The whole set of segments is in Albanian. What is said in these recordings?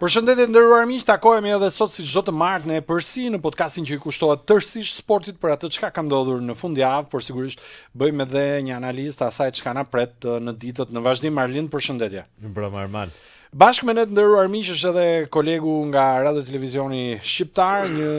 Përshëndetje nderuar miq, takohemi edhe sot si çdo të martë në përsi në podcastin që i kushtohet tërësisht sportit për atë çka ka ndodhur në fundjavë, por sigurisht bëjmë edhe një analizë të asaj çka na pret në ditët në vazhdim. Arlind, përshëndetje. Mbrëmë Arman. Bashkë me ne të nderuar miq është edhe kolegu nga Radio Televizioni Shqiptar, një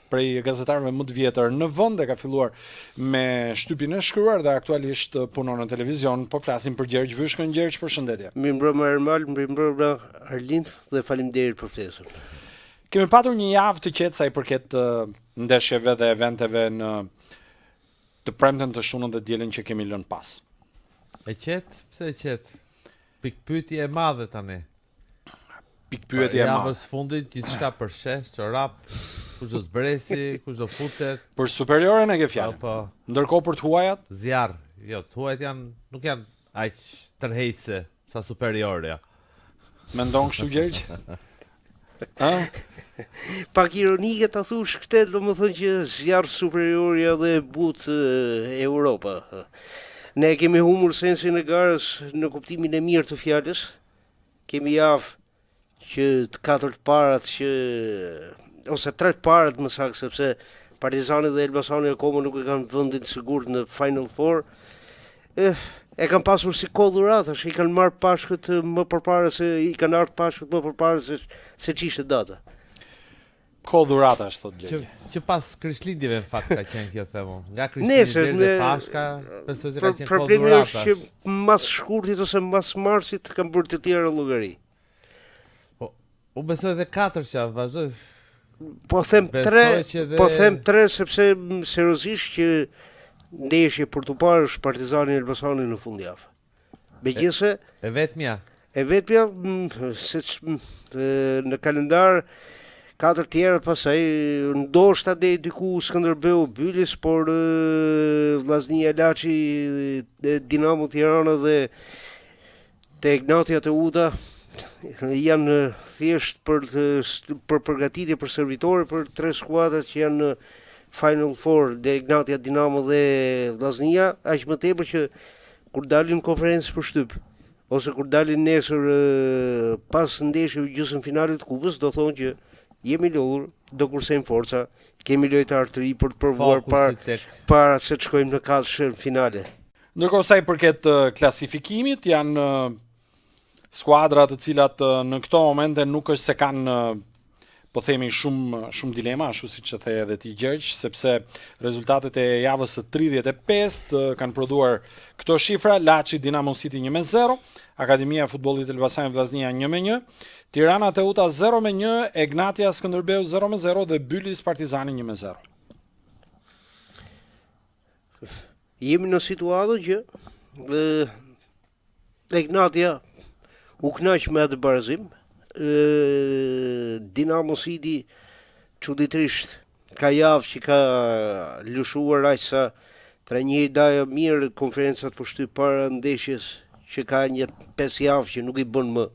prej gazetarëve më të vjetër në vend, e ka filluar me shtypin e shkruar dhe aktualisht punon në televizion. Po flasim për Gjergj Vyshkën. Gjergj, përshëndetje. Mirëmbrëma Ermal, mirëmbrëma Arlind dhe faleminderit për ftesën. Kemi patur një javë të qetë sa i përket ndeshjeve dhe eventeve në të premten, të shtunën dhe dielën që kemi lënë pas. E qetë? Pse e qetë? Pikpyetje e madhe tani. Pikpyetje e madhe. Javës fundit gjithçka për shes, çorap, kush do zbresi, kush do futet. Për superioren e ke fjalën. Po. Ndërkohë për të huajat? Zjarr. Jo, të huajat nuk janë aq tërheqëse sa superiorja. Mendon kështu Gjergj? Pak ironike ta thush këtë, domethënë që zjarr superiorja dhe but Europa. Ne kemi humbur sensin e garës në kuptimin e mirë të fjalës. Kemi javë që të katërt parat që ose tret parat më saktë, sepse Partizani dhe Elbasani akoma nuk e kanë vendin të sigurt në Final Four. E kanë pasur si kohë dhuratash, i kanë marrë pashkët më përpara se i kanë ardhur pashkët më përpara se ç'ishte data. Kohë dhuratash thot Gjergj. Që pas Krishtlindjeve në fakt ka qenë kjo themo. Nga Krishtlindjet dhe Pashka, besoj se ka qenë kohë dhuratash. Problemi është që mas shkurtit ose mas marsit kanë bërë të tjera llogari. Po, unë besoj edhe 4 që vazhdoj. Po them 3 sepse seriozisht që ndeshje për të parë është Partizani Elbasani në fundjavë. Megjithëse e vetmja në kalendar 4 tjera pasaj, ndoshta dhe diku Skënderbeu Bylis, por Vllaznia Laçi, Dinamo Tirana dhe Ignatiia Teuta janë thjesht për përgatitje për servitore për 3 skuadrat që janë në Final Four, dhe Ignatiia, Dinamo dhe Vllaznia, aq më tepër që kur dalin konferencë për shtyp ose kur dalin nesër pas ndeshjeve gjysmëfinalit të kupës, do thonë që jemi lodhur, do kursejmë forca, kemi lojtarë të ri për të provuar para se të shkojmë në katër finale. Ndërkohë sa i përket klasifikimit, janë skuadra të cilat në këto momente nuk është se kanë, po themi, shumë dilema, ashtu siç e the edhe ti Gjergj, sepse rezultatet e javës së 35 kanë prodhuar këto shifra: Laçi Dinamo City 1-0, Akademia e Futbollit Elbasani Vllaznia 1-1, Tirana Teuta 0-1, Ignatiia Skënderbeu 0-0 dhe Bylis Partizani 1-0. Jemi në situatën që Ignatiia u knaq me atë barazim. Dinamo City çuditërisht ka javë që ka lëshuar aq sa trajneri daja mirë konferencat për shtyp para ndeshjes që ka një 5 javë që nuk i bën më.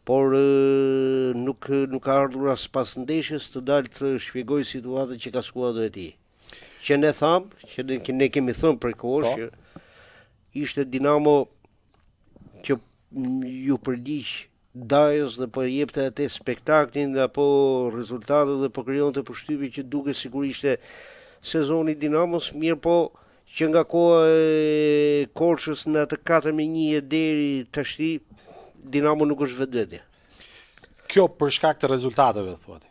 Por nuk ka ardhur as pas ndeshjes të dalë të shpjegoj situatën që ka skuadra e tij. Që ne thamë, që ne kemi thënë për kohë që ishte Dinamo që ju përdiq dajës dhe po jepte atë spektaklin dhe apo rezultatet dhe po krijonte përshtypje që duke sigurisht sezoni Dinamos, mirë po që nga koha e Korçës në atë 4-1 deri tashti Dinamo nuk është vetvete. Kjo për shkak të rezultateve, thuati.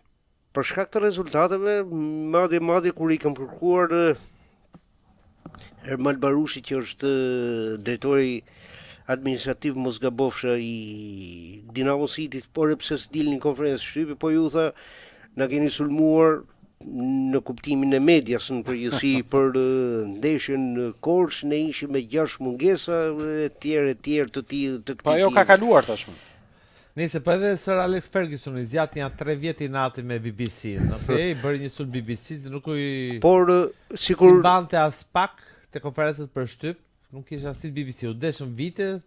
Për shkak të rezultateve, madje kur i kam kërkuar Ermal Barushi, që është drejtori administrativ mos gabofsha i Dinamo City, por pse s'dilni në konferencë shtypi, po ju tha na keni sulmuar në kuptimin e medias në përgjithësi për ndeshjen në Korçë, ne ishim me 6 mungesa e tjerë të këtij. Po ajo ka kaluar tashmë. Nëse po edhe Sir Alex Ferguson i zgjati janë 3 vjet i nati me BBC-n. Okej, bëri një sulm BBC-s dhe nuk i por sikur mbante as pak te konferencat për shtyp, nuk kisha si BBC, u deshën vite.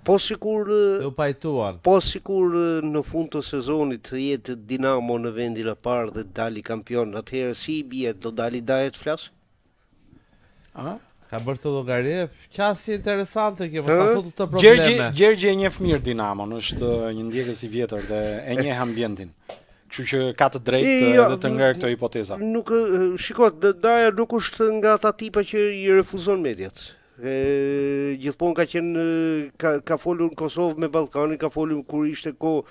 Po sikur u pajtuan. Po sikur në fund të sezonit të jetë Dinamo në vendin e parë dhe dali kampion, atëherë si bie, do dali daje të flas? Ka bërë të llogari, qasje interesante kjo, mos ta futu këto probleme. Gjergji e njeh mirë Dinamon, është një ndjekës i vjetër dhe e njeh ambientin. Kështu që ka të drejtë edhe të ngërë këto hipoteza. Nuk shikoj, Daja nuk është nga ata tipa që i refuzon mediat. Gjithmonë ka qenë ka folur në Kosovë me Ballkanin, ka folur kur ishte kohë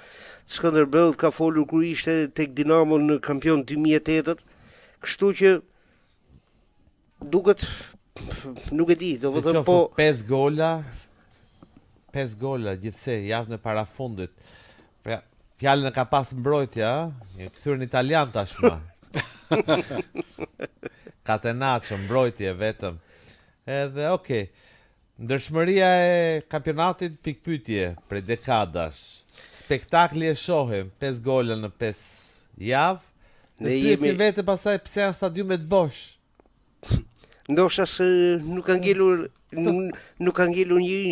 Skënderbeut, ka folur kur ishte tek Dinamo në kampion 2008. Kështu që duket nuk e di, domethënë po 5 gola gjithsej javën e parafundit. Pra, fjalën e ka pas mbrojtja, një kthyer në italian tashmë. Catenaccio, mbrojtje vetëm. Edhe okay. Ndërshmëria e kampionatit pikpyetje prej dekadash. Spektakli e shohim 5 gola në 5 javë. Ne jemi vetë pastaj pse janë stadiumet bosh. Ndoshta se nuk ka ngelur njëri në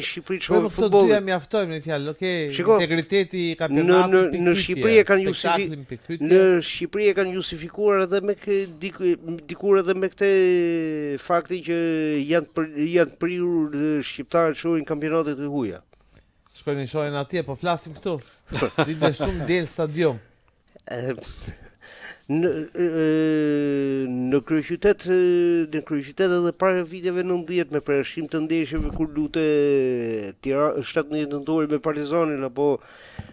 Shqipëri çfarë futbolli. Po mjaftojmë në fjalë, okay. Integriteti i kampionatit në Shqipëri e kanë justifikuar edhe me dikur edhe me këtë fakti që janë prirur shqiptarët shohin kampionatet e huaja. Shkojnë shohin atje, po flasim këtu. Ditë shumë del stadium. Në kryeqytet edhe para viteve 90 me përjashtim të ndeshjeve kur lute 17 nëntori me Partizanin apo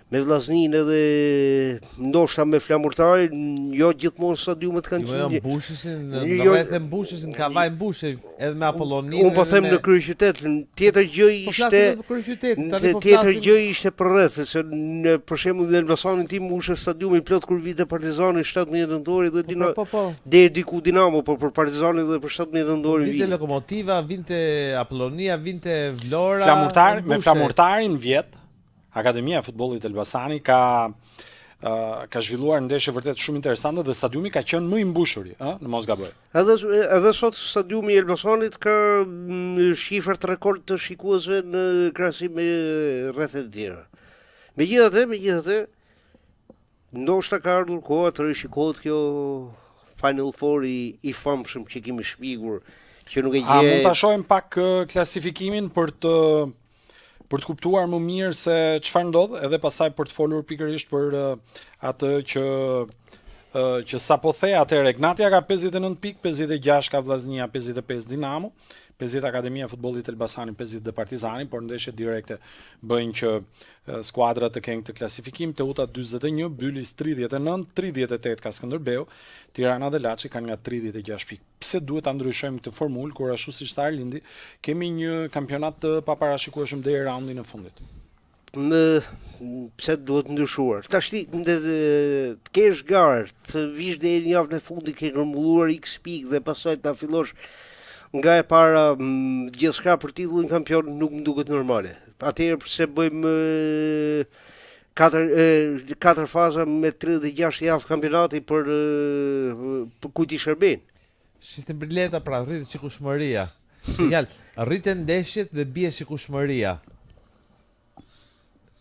me Vllaznin edhe ndoshta me Flamurtarin, jo gjithmonë stadiumet kanë qenë. Jo mbushesin, rreth mbushesin, ka vaj mbushe edhe me Apollonin. Unë po them në kryeqytet, tjetër gjë ishte për rreth, se për shembull në Elbasanin tim mbushej stadiumi plot kur vite Partizani 17 nëntori dhe deri diku Dinamo, por për Partizanin dhe për 17 nëntori vinte Lokomotiva, vinte Apollonia, vinte Vlora. Me Flamurtarin vjet Akademia e Futbollit Elbasani ka zhvilluar ndeshje vërtet shumë interesante dhe stadiumi ka qenë më i mbushur, në mos gaboj. Edhe sot stadiumi i Elbasanit ka shifrat rekord të shikuesve në krahasim me rrethet e tjera. Megjithatë, ndoshta ka ardhur koha të rishikohet kjo Final Four i famshëm që kemi shpikur, që nuk e gje. A mund ta shohim pak klasifikimin për të kuptuar më mirë se çfarë ndodh, edhe pasaj për të folur pikërisht për atë që sapo the atëherë Ignatia ka 59 pikë, 56 ka Vllaznia, 55 Dinamo, 50 Akademia e Futbollit Elbasani, 50 dhe Partizani, por ndeshjet direkte bëjnë që skuadrat të kenë këtë klasifikim. Teuta 41, Bylis 39, 38 ka Skënderbeu, Tirana dhe Laçi kanë nga 36 pikë. Pse duhet ta ndryshojmë këtë formulë kur ashtu siç tha Arlindi, kemi një kampionat të paparashikueshëm deri raundin e fundit? Pse duhet ndryshuar? Tash të kesh garë, të vish deri në javën e fundit ke grumbulluar X pikë dhe pastaj ta fillosh nga e para gjithçka për titullin kampion nuk më duket normale. Atëherë pse bëjmë 4 faza me 36 javë kampionati për kujt i shërben. Sistem bileta pra rritet shikueshmëria. Rriten ndeshjet dhe bie shikueshmëria.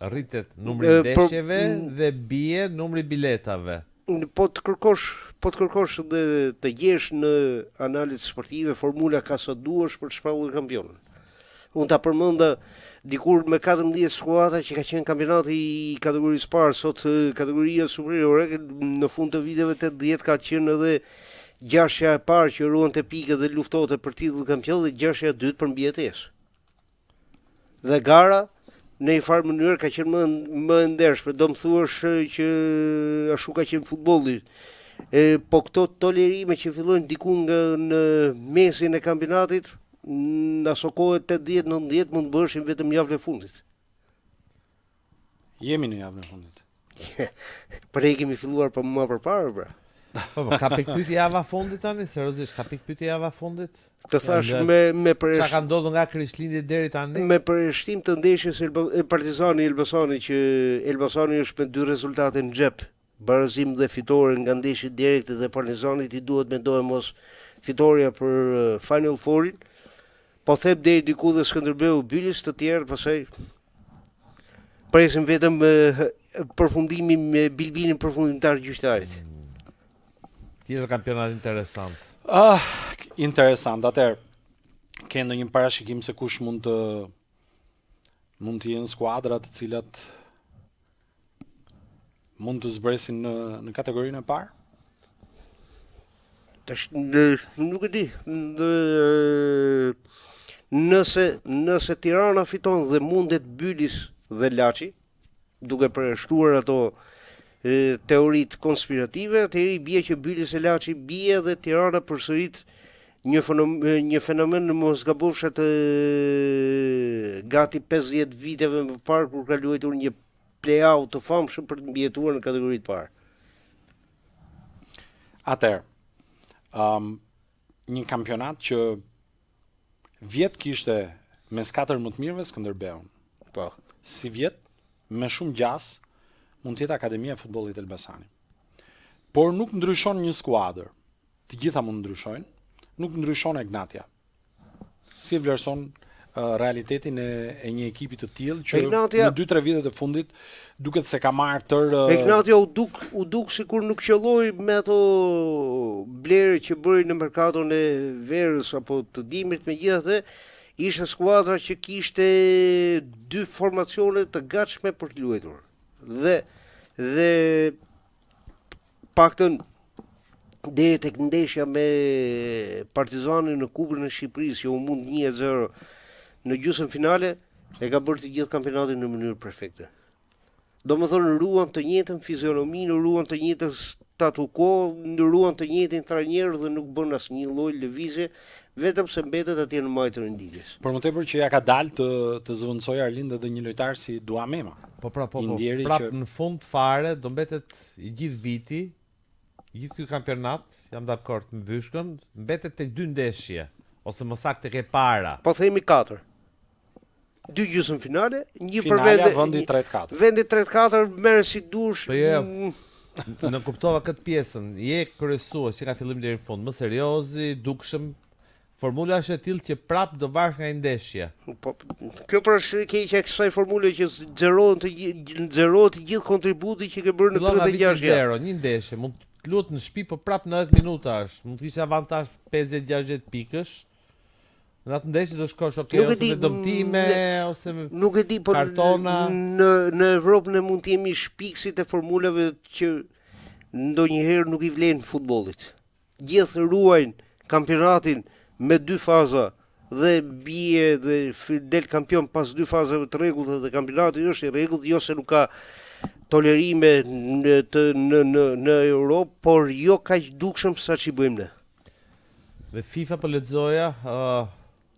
Rritet numri i ndeshjeve dhe bie numri i biletave. Po të kërkosh dhe të gjesh në analizë sportive formula ka sa duash për të shpallur kampionin. Unë ta përmenda dikur me 14 skuadra që ka qenë kampionati i kategorisë parë, sot kategoria superiore, në fund të viteve 80 ka qenë edhe gjashja e parë që ruante pikë dhe luftote për titull kampion dhe gjashja e dytë për mbijetesë. Dhe gara në një farë mënyrë ka qenë më ndershme, do më thuash që ashtu ka qenë futbolli. Po këto tolerime që fillojnë diku nga në mesin e kampionatit, në aso kohë 80-90 mund bëshin vetëm javën e fundit. Jemi në javën e fundit. Për e kemi filluar për më përpara, bra. Po, ka pikpyetje java fundit tani, seriozisht, ka pikpyetje java fundit? Të thash me çka ka ndodhur nga Krishtlindje deri tani? Me përshtim të ndeshjes Partizani Elbasani, që Elbasani është me 2 rezultate në xhep, barazim dhe fitore nga ndeshjet direkte dhe Partizanit i duhet mendohem mos fitoria për Final Fourin. Po thep deri diku dhe Skënderbeu Bylis, të tjerë pastaj presim vetëm përfundimin me Bilbinin përfundimtar gjyqtarit. Tjetër kampionat interesant. Interesant, atëherë ke ndonjë parashikim se kush mund të jenë skuadra të cilat mund të zbresin në kategorinë e parë? Nuk e di. Nëse Tirana fiton dhe mundet Bylis dhe Laçi, duke përshtuar ato teoritë konspirative, atëherë bie që Bylis e Laçi bie dhe Tirana përsërit një fenomen në mos gabofsha të gati 50 viteve më parë kur ka luajtur një play-out të famshëm për të mbijetuar në kategorinë e parë. Atëherë, një kampionat që vjet kishte mes 4 më të mirëve Skënderbeun. Po. Si vjet, me shumë gjas, mund të jetë Akademia e Futbollit Elbasanit. Por nuk ndryshon një skuadër. Të gjitha mund ndryshojnë, nuk ndryshon Egnatia. Si e vlerëson realitetin e një ekipi të tillë që Egnatia, në 2-3 vitet e fundit duket se ka marrë tër Egnatia u duk sikur nuk qelloi me ato blerë që bëri në merkaton e verës apo të dimrit, megjithatë ishte skuadra që kishte 2 formacione të gatshme për të luajtur. Dhe paktën deri tek ndeshja me Partizanin në Kupën e Shqipërisë që u mund 1-0 në gjysmë finale, e ka bërë të gjithë kampionatin në mënyrë perfekte. Domethënë ruan të njëjtën fizionomi, ruan të njëjtën statu quo, ruan të njëjtin trajner dhe nuk bën asnjë lloj lëvizje, vetëm se mbetet atje në majtë renditjes. Por më tepër që ja ka dalë të zëvendësojë Arlind edhe një lojtar si Duamema. Po. Indjeri Prap që në fund fare do mbetet i gjithë viti, i gjithë ky kampionat, jam dakord me Vyshkën, mbetet tek 2 ndeshje ose më saktë tek e para. Po themi 4. 2 gjysmë finale, një për finalja vendi 3-4. Vendi 3-4 merr si dush. Po jo. Në kuptova këtë pjesën. Je kryesues që ka fillim deri në fund, më seriozi, dukshëm. Formula është e tillë që prap do varet nga ndeshja. Po, kjo për është e keqe e kësaj formule që nxerohet të gjithë kontributi që ke bërë në 36 vjet. 0, një ndeshje, mund të luhet në shtëpi, po prap 90 minuta është. Mund të kishte avantazh 50-60 pikësh. Në atë ndeshje do shkosh ose me dëmtime ose me nuk e di, po kartona. Në Evropë ne mund të jemi shpikësit e formulave që ndonjëherë nuk i vlen futbollit. Gjithë ruajnë kampionatin me 2 faza dhe bie dhe del kampion pas 2 fazave të rregullta dhe kampionati është i rregullt, jo se nuk ka tolerime në Europë, por jo kaq dukshëm sa që bëjmë ne. Dhe FIFA po lexoja,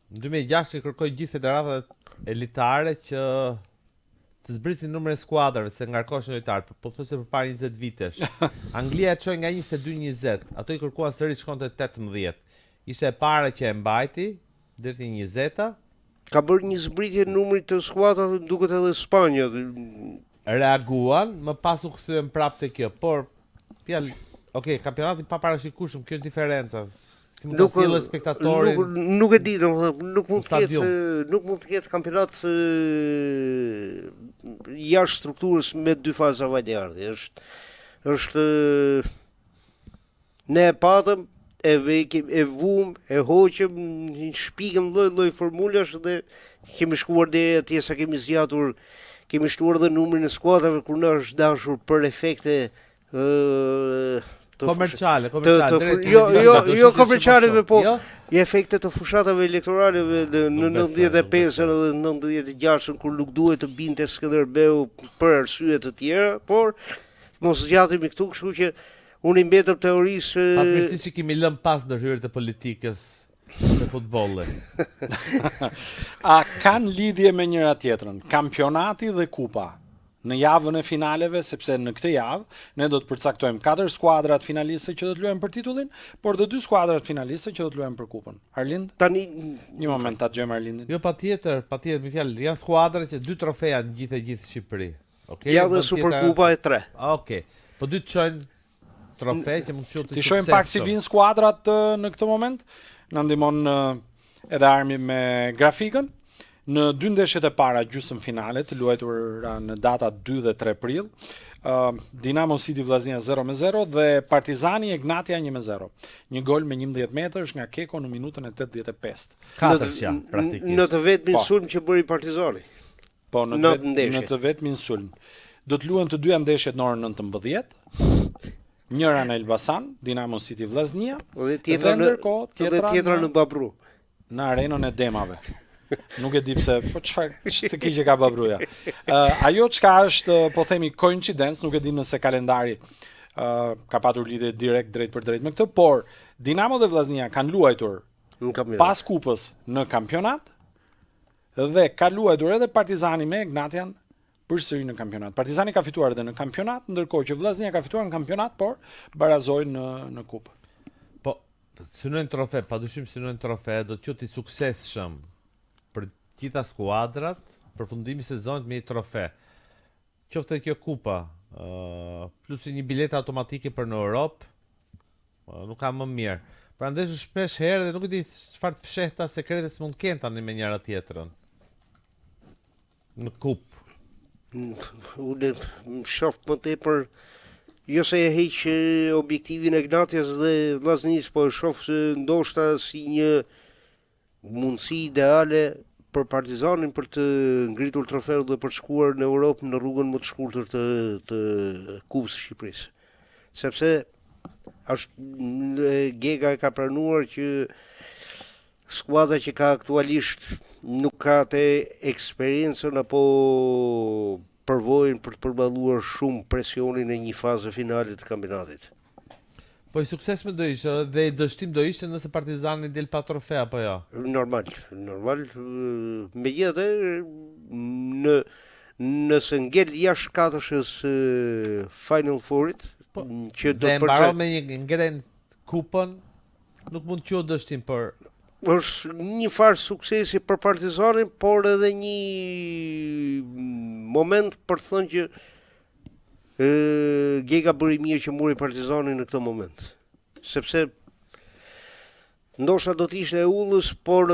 në 2006 kërkoi gjithë federatat elitare që të zbrisin numrin e skuadrave se ngarkoheshin lojtarë, po thosë përpara 20 vitesh. Anglia e çoi nga 22-20, ato i kërkuan sërish shkonte 18. Ishte e para që e mbajti deri te 20-ta. Ka bërë një zbritje në numrit të skuadrave, duket edhe Spanja. Reaguan, më pas u kthyen prapë te kjo, por fjalë, kampionati pa parashikueshëm, kjo është diferenca. Si mund të sjellë spektatorin? Nuk e di, domethënë nuk mund të ketë kampionat jashtë strukturës me 2 faza avantgardhi. Është ne e patëm, e vekim, e vum, e hoqëm, shpikëm lloj formulash dhe kemi shkuar deri atje sa kemi zgjatur, kemi shtuar edhe numrin e skuadrave kur na është dashur për efekte komerciale. Jo komerciale, po efekte të fushatave elektorale në 95-ën dhe 96-ën kur nuk duhet të binte Skënderbeu për arsye të tjera, por mos zgjatemi këtu, kështu që unë i mbetëm teorisë. Fatmirësisht që kemi lënë pas ndërhyrjet e politikës të futbollit. A kanë lidhje me njëra tjetrën, kampionati dhe kupa? Në javën e finaleve, sepse në këtë javë ne do të përcaktojmë 4 skuadrat finaliste që do të luajnë për titullin, por dhe 2 skuadrat finaliste që do të luajnë për kupën. Arlind? Tani një moment ta dëgjojmë Arlindin. Jo, patjetër, me fjalë, janë skuadra që 2 trofeja në gjithë Shqipëri. Okej. Ja dhe Superkupa e 3. Okej. Po 2 të çojnë trofe që mund të qoftë. Ti shohim pak si vijnë skuadrat në këtë moment. Na ndihmon edhe Armi me grafikën. Në 2 ndeshjet e para gjysmë finale të luajtura në data 2 dhe 3 prill, Dinamo City Vllaznia 0-0 dhe Partizani Egnatia 1-0. Një gol me 11 metrash nga Keko në minutën e 85. Katërçja praktikisht. Në të vetmin Po. sulm që bëri Partizani. Po në ndeshje. të vetmin sulm. Do të luhen të dyja ndeshjet në orën 19. Njëra në Elbasan, Dinamo City Vllaznia, Dhe tjetra në Babru. në arenën e Demave. Nuk e di pse, po çfarë që ka Babruja. Ajo çka është, po themi, koincidencë, nuk e di nëse kalendari ka patur lidhje direkt drejt për drejt me këtë, por Dinamo dhe Vllaznia kanë luajtur Në kampionat. pas kupës në kampionat dhe ka luajtur edhe Partizani me Egnatian përsëri në kampionat. Partizani ka fituar edhe në kampionat, ndërkohë që Vllaznia ka fituar në kampionat, por barazoi në kupë. Po, synojnë trofe, padyshim synojnë trofe, do të jetë i suksesshëm për gjitha skuadrat, përfundimi i sezonit me një trofe. Qoftë kjo kupa, plus një biletë automatike për në Europë, nuk ka më mirë. Prandaj është shpesh herë dhe nuk e di çfarë të fshehta sekrete s'mund të kenë tani me njëra tjetrën. Në kupë. Unë më shoh më tepër jo se e heq objektivin e Gnatias dhe Vllaznis, po e shoh se ndoshta si një mundësi ideale për Partizanin për të ngritur trofeun dhe për të shkuar në Europë në rrugën më të shkurtër të Kupës së Shqipërisë. Sepse Gega e ka pranuar që skuadra që ka aktualisht nuk ka të eksperiencën apo përvojën për të përballuar shumë presionin e një faze finale të kampionatit. Po i suksesshëm do ishte dhe i dështim do ishte nëse Partizani del pa trofe apo jo. Normal. Megjithatë, nëse ngel jashtë katërshës Final Fourit, Po, që do dhe të mbaron me një ngren kupën, nuk mund të quhet dështim, por është një farë suksesi për Partizanin, por edhe një moment për të thënë që Gega bëri mirë që muri Partizanin në këtë moment. Sepse ndoshta do të ishte e ullës, por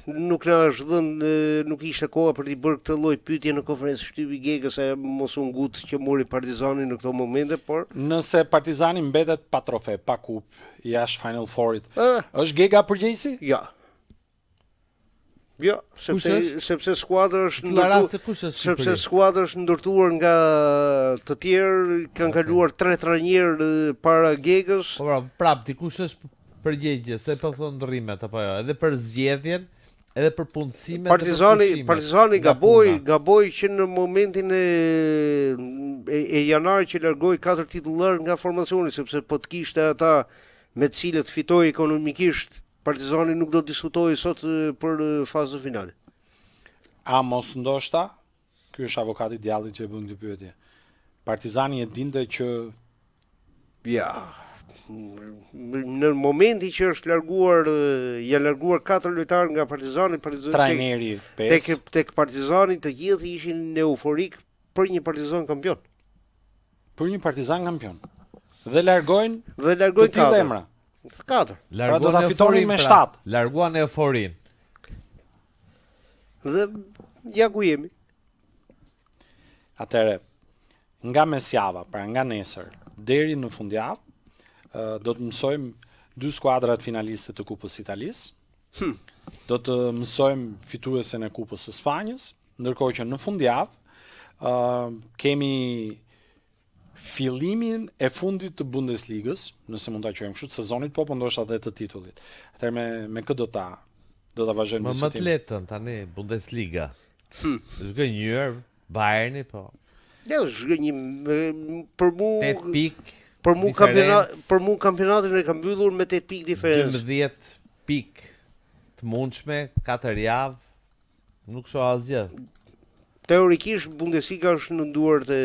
nuk na është dhënë, nuk ishte koha për t'i bërë këtë lloj pyetje në konferencë shtypi Gega se mos u ngut që muri Partizanin në këto momente, por Nëse Partizani mbetet pa trofe, pa kupë, jashtë Final Fourit, është Gega përgjegjësi? ja. Jo, sepse skuadra është sepse skuadra është ndërtuar nga të tjerë, kanë kaluar 3 trajnerë para Gegës. po prap dikush është përgjegje, se po thon ndrrimet apo jo, edhe për zgjedhjen, edhe për punësimet. Partizani gaboi që në momentin e janarit që largoi 4 titullar nga formacioni, sepse po të kishte ata me të cilët fitoi ekonomikisht, Partizani nuk do të diskutojë sot për fazën finale. A mos ndoshta, ky është avokati djallit që e bën këtë pyetje. Partizani e dinte që ja, në momentin që është larguar, janë larguar 4 lojtarë nga Partizani, trajneri tek Partizani të gjithë ishin euforik për një Partizan kampion. Për një Partizan kampion. Dhe largojnë të tillë emra. 4. Pra do ta fitonin me 7. Larguan euforin. Dhe ja ku jemi. Atëre, nga mesjava, pra nga nesër deri në fundjavë, do të mësojmë 2 skuadrat finaliste të Kupës Italisë. Do të mësojmë fituesen e Kupës së Spanjës, ndërkohë që në fundjavë kemi fillimin e fundit të Bundesligës, nëse mund ta quajmë kështu, të sezonit, po ndoshta edhe të titullit. Atëherë me këtë do ta vazhdojmë diskutimin. Më të letën tani Bundesliga. Zgënjur Bayerni, po. Jo, zgënjim për mua 8 pikë. Për mua kampionatin e ka mbyllur me 8 pikë diferencë. 12 pikë të mundshme, 4 javë. Nuk shoh asgjë. Teorikisht Bundesliga është në duart e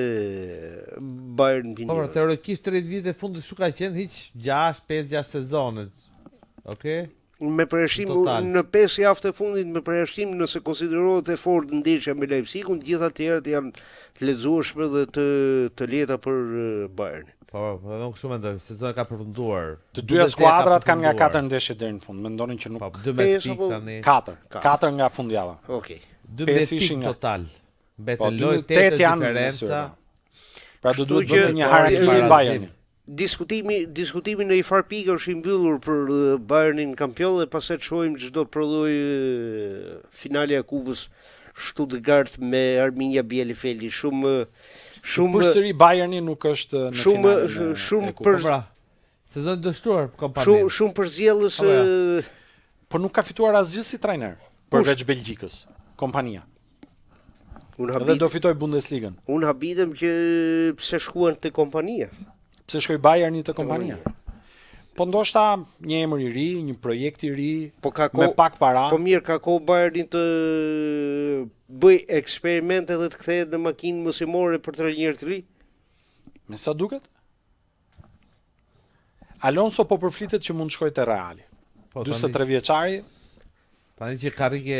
Bayern Munich. Po, teorikisht 30 vite e fundit shu ka qenë hiç 5-6 sezone. Okej? Me përjashtim në 5 javë të fundit, me përjashtim nëse konsiderohet e fortë ndeshja me Leipzigun, të gjitha të tjerat janë të lezetshme dhe të lehta për Bayernin. Po, edhe unë kështu mendoj, sezoni ka përfunduar. Të dyja skuadrat kanë nga 4 ndeshje deri në fund. Mendonin që nuk 12 pikë tani. 4 nga fundjava. Okej. 12 pikë total. Mbeten lojë 8 diferenca. Pra do duhet Kështu që bëhet një harakiri i Bayernit. Diskutimi në i farë pikë është i mbyllur për Bayernin kampion dhe pastaj të shohim çdo prodhoi finale e kupës Stuttgart me Arminia Bielefeldi. Përsëri Bayerni nuk është në finalen. Shumë Po pra, sezon dështuar kompaninë. Shumë përzjellës por nuk ka fituar asgjë si trajner përveç Belgjikës, kompania. Edhe do fitoj Bundesligën. Unë habitem që pse shkuan te kompania. Pse shkoi Bayerni te kompania? Po ndoshta një emër i ri, një projekt i ri, me pak para. Po mirë, ka kohë Bayerni të bëj eksperimente dhe të kthehet në makinë mësimore për trajner të ri. Me sa duket? Alonso po përflitet që mund të shkojë te Reali. 43 vjeçari. Tani që karrike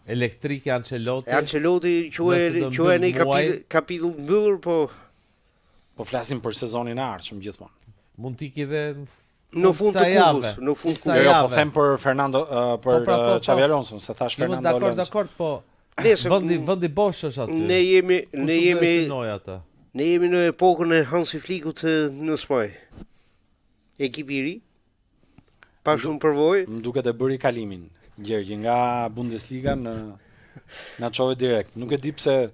elektrike Ancelotti. Ancelotti quhe në kapitull të mbyllur, po flasim për sezonin e ardhshëm gjithmonë. Mund t'i dhe në fund të kupës, në fund të kupës. Jo, po them për Fernando për Xabi Alonso, se thash Fernando Alonso. Dakor, po. Vendi bosh është aty. Ne jemi në epokën e Hansi Flickut në Spaj. Ekipi i ri. Pa shumë përvojë. Më duket e bëri kalimin. Gjergji nga Bundesliga na çove direkt. Nuk e di pse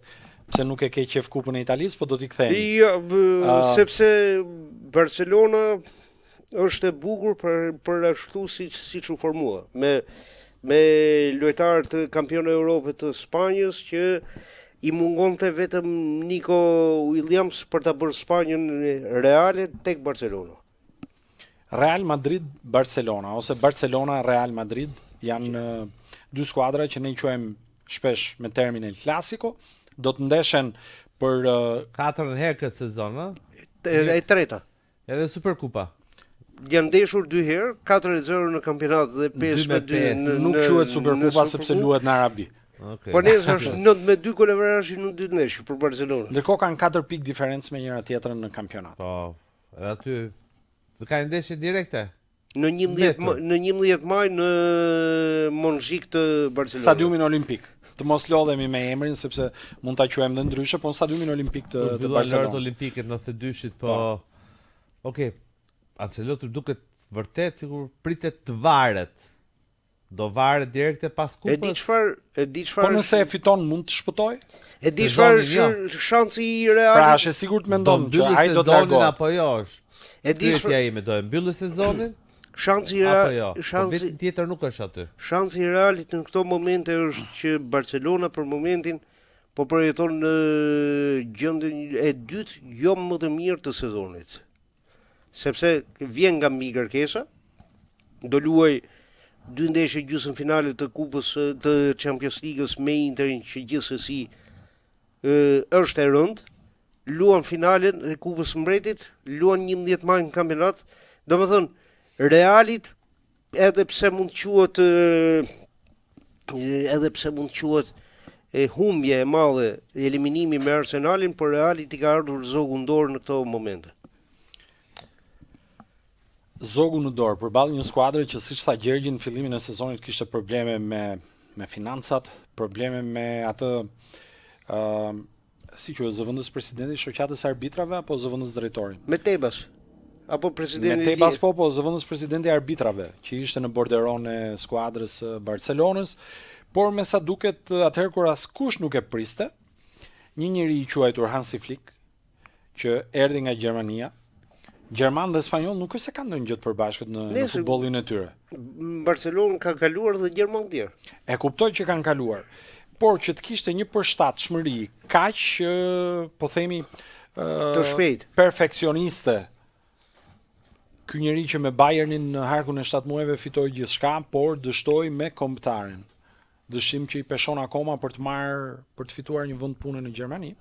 nuk e ke qef kupën e Italisë, po do t'i kthejmë. Jo, sepse Barcelona është e bukur për ashtu siç u formua, me lojtarë të kampionë e Europës të Spanjës që i mungonte vetëm Nico Williams për ta bërë Spanjën reale tek Barcelona. Real Madrid-Barcelona ose Barcelona-Real Madrid janë dy skuadra që ne i quajmë shpesh me termin El Clasico, do të ndeshen për 4 herë këtë sezon, e treta. Edhe Superkupa. Janë ndeshur 2 herë, 4-0 në kampionat dhe 5-2 nuk quhet Superkupa sepse luhet në Arabi. Okay. Po nesër është 9-2 koleverashit në 2 ndeshje për Barcelona. Ndërkohë kanë 4 pikë diferencë me njëra tjetrën në kampionat. Po, edhe aty do kanë ndeshje direkte. Në 11 maj në Montjuic të Barcelona. Stadiumin Olimpik. Të mos lodhemi me emrin sepse mund ta quajmë dhe ndryshe, po në stadiumin Olimpik të Barcelonës. Lojrat olimpike në 92-shit, po. Okej. Ancelotti duket vërtet sikur pritet të varet. Do varet direkte pas kupës. E di çfarë. Po nëse e fiton mund të shpëtojë? E di çfarë shansi i Realit. Pra është e sigurt mendon që ai do të largohet apo jo është. E di çfarë ime do e mbyllë sezonin? Shansi tjetër nuk është aty. Shansi i Realit në këto momente është që Barcelona për momentin po përjeton në gjendjen e dytë jo më të mirë të sezonit. Sepse vjen nga mbi kërkesa, do luaj 2 ndeshje gjysmëfinale të kupës të Champions League-s me Interin që gjithsesi është e rëndë, luan finalen e kupës mbretit, luan 11 maj në kampionat, domethënë Realit edhe pse mund quhet humbje e madhe eliminimi me Arsenalin, por Realit i ka ardhur zogu në dorë në këto momente. Zogu në dorë përballë një skuadre që siç tha Gjergji në fillimin e sezonit kishte probleme me financat, probleme me atë si quhet zëvendës presidenti i shoqatës së arbitrave apo zëvendës drejtori? Me Tebas. Apo presidenti me Tebas po zëvendës presidenti i arbitrave që ishte në borderon e skuadrës Barcelonës, por me sa duket atëherë kur askush nuk e priste, një njeri i quajtur Hansi Flick që erdhi nga Gjermania. Gjerman dhe spanjoll nuk është se kanë ndonjë gjë të përbashkët në futbollin e tyre. Barcelona ka kaluar dhe Gjerman tjerë. E kuptoj që kanë kaluar, por që të kishte një përshtatshmëri kaq po themi të shpejt, perfeksioniste. Ky njeri që me Bayernin në harkun e 7 muajve fitoi gjithçka, por dështoi me kombëtarin. Dëshim që i peshon akoma për të fituar një vend pune në Gjermani.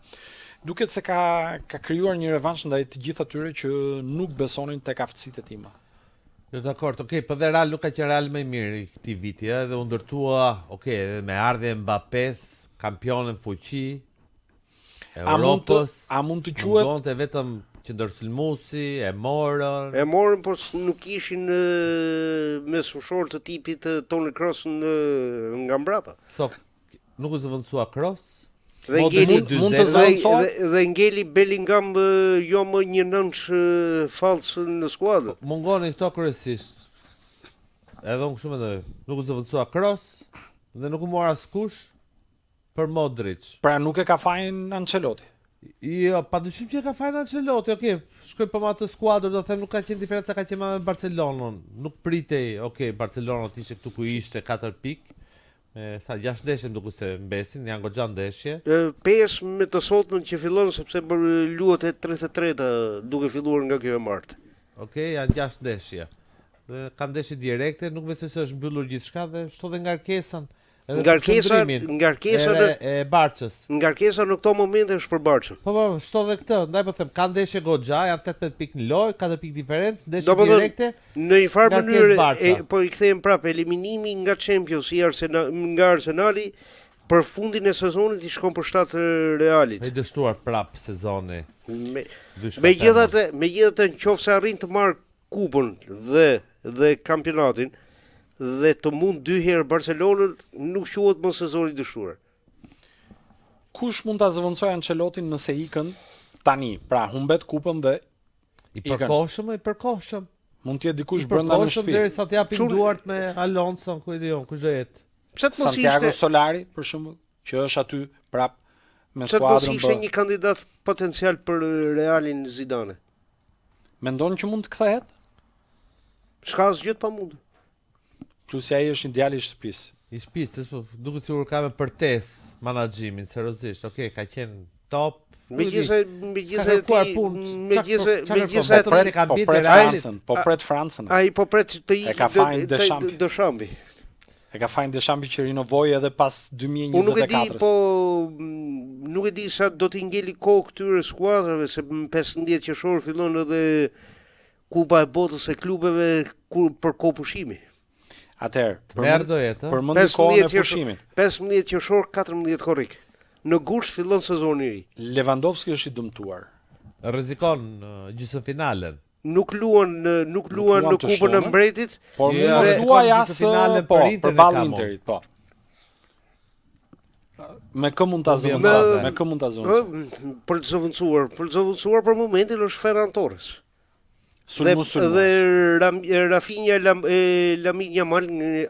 Duket se ka krijuar një revansh ndaj të gjithë atyre që nuk besonin tek aftësitë e tij. Jo, dakor, po dhe Real nuk ka qenë Real më i mirë i këtij viti, edhe u ndërtua, me ardhjen e Mbappés, kampionën fuqi Europës. A mund të quhet mungonte vetëm qendërsulmuesi, e morën, por nuk ishin me fushor të tipit Toni Kroos nga mbrapa. Nuk u zëvendësua Kroos. Dhe mund të zëvendësohet dhe ngeli Bellingham jo më një nënç fallës në skuadër. Mungonin këto kryesisht. Edhe unë kështu mendoj. Nuk u zëvendësua Kroos dhe nuk u mora askush për Modric. Pra nuk e ka fajin Ancelotti. Jo, padyshim që ka fajin Ancelotti, okay. Shkoj për atë skuadër, do të them nuk ka qenë diferenca ka qenë me Barcelonën. Nuk pritej, okay, Barcelona të ishte këtu ku ishte 4 pikë. Sa 6 ndeshje duke se mbesin, janë goxha ndeshje. 5 me të sotmen që fillon sepse luhet e 33-ta duke filluar nga kjo e martë. Okej, janë 6 ndeshje. Dhe kanë ndeshje direkte, nuk besoj se është mbyllur gjithçka dhe shto dhe ngarkesën. Ngarkesa e Barçës. Ngarkesa në këto momente është për Barçën. Po, shto dhe këtë, ndaj po them, kanë ndeshje goxha, janë 18 pikë në lojë, 4 pikë diferencë, ndeshje direkte. Në një farë mënyrë, po i kthejmë prapë eliminimi nga Champions nga Arsenali për fundin e sezonit i shkon për shtat Realit. Ai dështuar prapë sezoni. Megjithatë, nëse arrin të marrë kupën dhe kampionatin dhe të mund 2 herë Barcelonën, nuk quhet më sezoni i dështuar. Kush mund ta zëvendësojë Ancelottin nëse ikën tani? Pra humbet kupën dhe i përkohshëm. Mund të jetë dikush brenda në shtëpi. Derisa të japin duart me Alonso, ku e diun, kush do jetë. Pse të mos Santiago Solari për shembull, që është aty prap me skuadrën. Pse të mos ishte një kandidat potencial për Realin Zidane? Mendon që mund të kthehet? S'ka asgjë të pamundur. Plus ai është ideali i shtëpisë. I shtëpisë, po duket sikur ka me përtesë menaxhimin, seriozisht. Okej, ka qenë top. Megjithëse po pret Francën. Ai po pret të ikë Deschamps. E ka fajin Deschamps që rinovoi edhe pas 2024. Unë nuk e di, po nuk e di sa do t'i ngeli kohë këtyre skuadrave, se në 15 qershor fillon edhe Kupa e Botës e klubeve për kohë pushimi. Atëherë, përmendi kohën e pushimit. 15 qershor, 14 korrik. Në gusht fillon sezoni i ri. Lewandowski është i dëmtuar. Rrezikon gjysmëfinalen. Nuk luan në Kupën e Mbretit, por luaj as finalen për ballë Interit, po. Me kë mund ta zëvendësoj? Për të zëvendësuar për momentin është Ferran Torres. Dhe Rafinha Lamine Yamal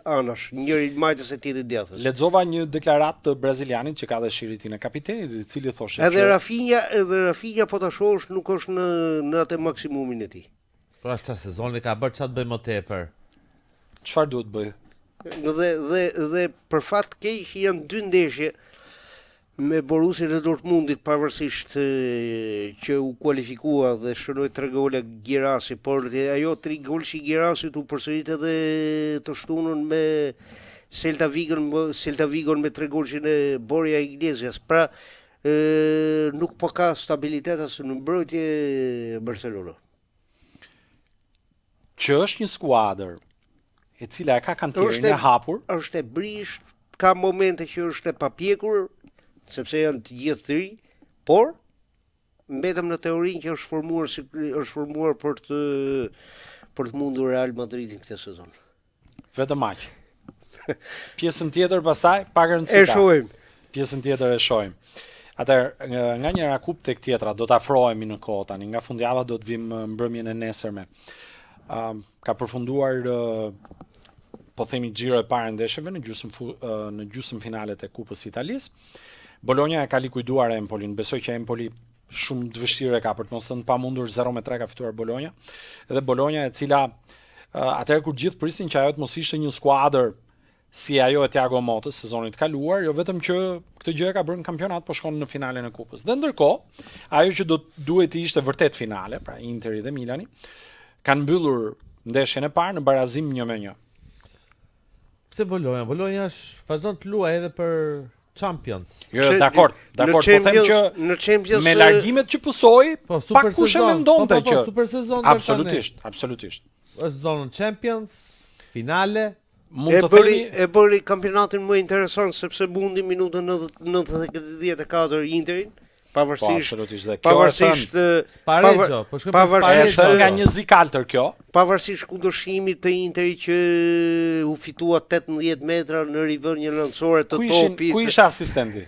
anash, njëri majtës e tjetrit djathtas. Lexova një deklaratë të brazilianit që ka dhe shiritin e kapitenit, i cili thoshte edhe Rafinha po ta shohësh nuk është në atë maksimumin e tij. Po çfarë sezoni ka bërë, çfarë të bëj më tepër? Çfarë duhet bëj? Dhe për fat keq janë 2 ndeshje me Borussia e Dortmundit, pavarësisht që u kualifikua dhe shënoi 3 gola Girasi, por ajo 3 gol që Girasi u përsërit edhe të shtunën me Celta Vigo me 3 golshin e Borja Iglesias. Pra nuk po ka stabilitet as në mbrojtje Barcelona. Që është një skuadër e cila e ka kantierin e hapur, është e brish, ka momente që është e papjekur, sepse janë të gjithë të ri, por mbetëm në teorinë që është formuar për të mundur Real Madridin këtë sezon. Vetëm aq. Pjesën tjetër pastaj pak rëndësi. E shohim. Pjesën tjetër e shohim. Atëherë, nga njëra kup tek tjetra do të afrohemi në kohë tani. Nga fundjava do të vim mbrëmjen e nesërme. Ka përfunduar po themi xhiro e parë ndeshjeve në gjysmë finalet e Kupës së Italisë. Bologna e ka likuiduar Empolin. Besoj që Empoli shumë të vështirë ka për të mos thënë pamundur 0-3 ka fituar Bologna. Edhe Bologna e cila atëherë kur gjithë prisin që ajo të mos ishte një skuadër si ajo e Thiago Mottës sezonit kaluar, jo vetëm që këtë gjë e ka bërë në kampionat, po shkon në finalen e Kupës. Dhe ndërkohë, ajo që duhet të ishte vërtet finale, pra Interi dhe Milani, kanë mbyllur ndeshjen e parë në barazim 1-1. Pse Bologna? Bologna vazhdon të luajë edhe për Champions. Jo, dakord, po them që në Champions me largimet që pësoi, pak kush e mendonte që super sezon absolutisht. Është zonën Champions, finale. E bëri kampionatin më interesant sepse mundi minutën 94 Interin, pavarësisht Spareggio, po shkoj pas Spareggio nga një zikaltër kjo. Pavarësisht kundërshtimit të Interit që u fitua 18 metra në rivënje lancore të topit. Ku ishte asistenti?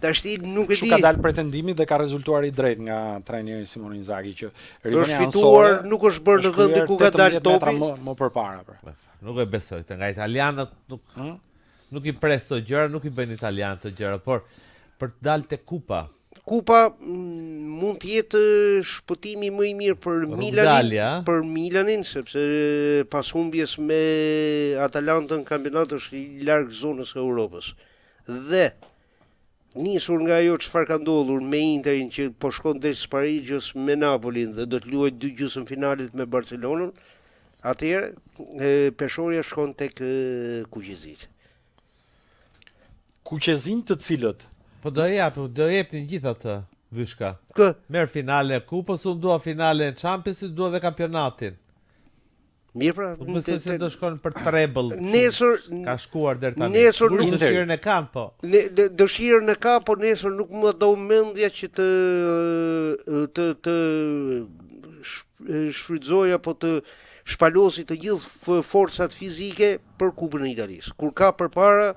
Tashti nuk e Kështu di. ka dalë pretendimi dhe ka rezultuar i drejt nga trajneri Simone Inzaghi që Është fituar, nuk është bërë në vendi ku ka dalë topi. Më përpara pra. Nuk e besoj, të nga italianët nuk i pres të gjëra, nuk i bëjnë italianët të gjëra, por për të dalë te kupa. Kupa mund të jetë shpëtimi më i mirë për Milanin, sepse pas humbjes me Atalantën kampionati është i larg zonës së Europës. Dhe nisur nga ajo çfarë ka ndodhur me Interin që po shkon drejt sparigjes me Napolin dhe do të luajë 2 gjysmëfinalet me Barcelonën, atëherë peshorja shkon tek kuqezit. Kuqezin të cilët Po do jepni gjithë atë Vyshka. Kë? Merr finale e kupës, unë dua finale e Championsit, dua dhe kampionatin. Mirë pra. Po besoj se do shkojnë për treble. Nesër ka shkuar deri tani. Nesër nuk dëshirën e kanë po. Dëshirën e ka, por nesër nuk më do mendja që të shfrytëzoj apo të shpalosi të gjithë forcat fizike për Kupën e Italisë. Kur ka përpara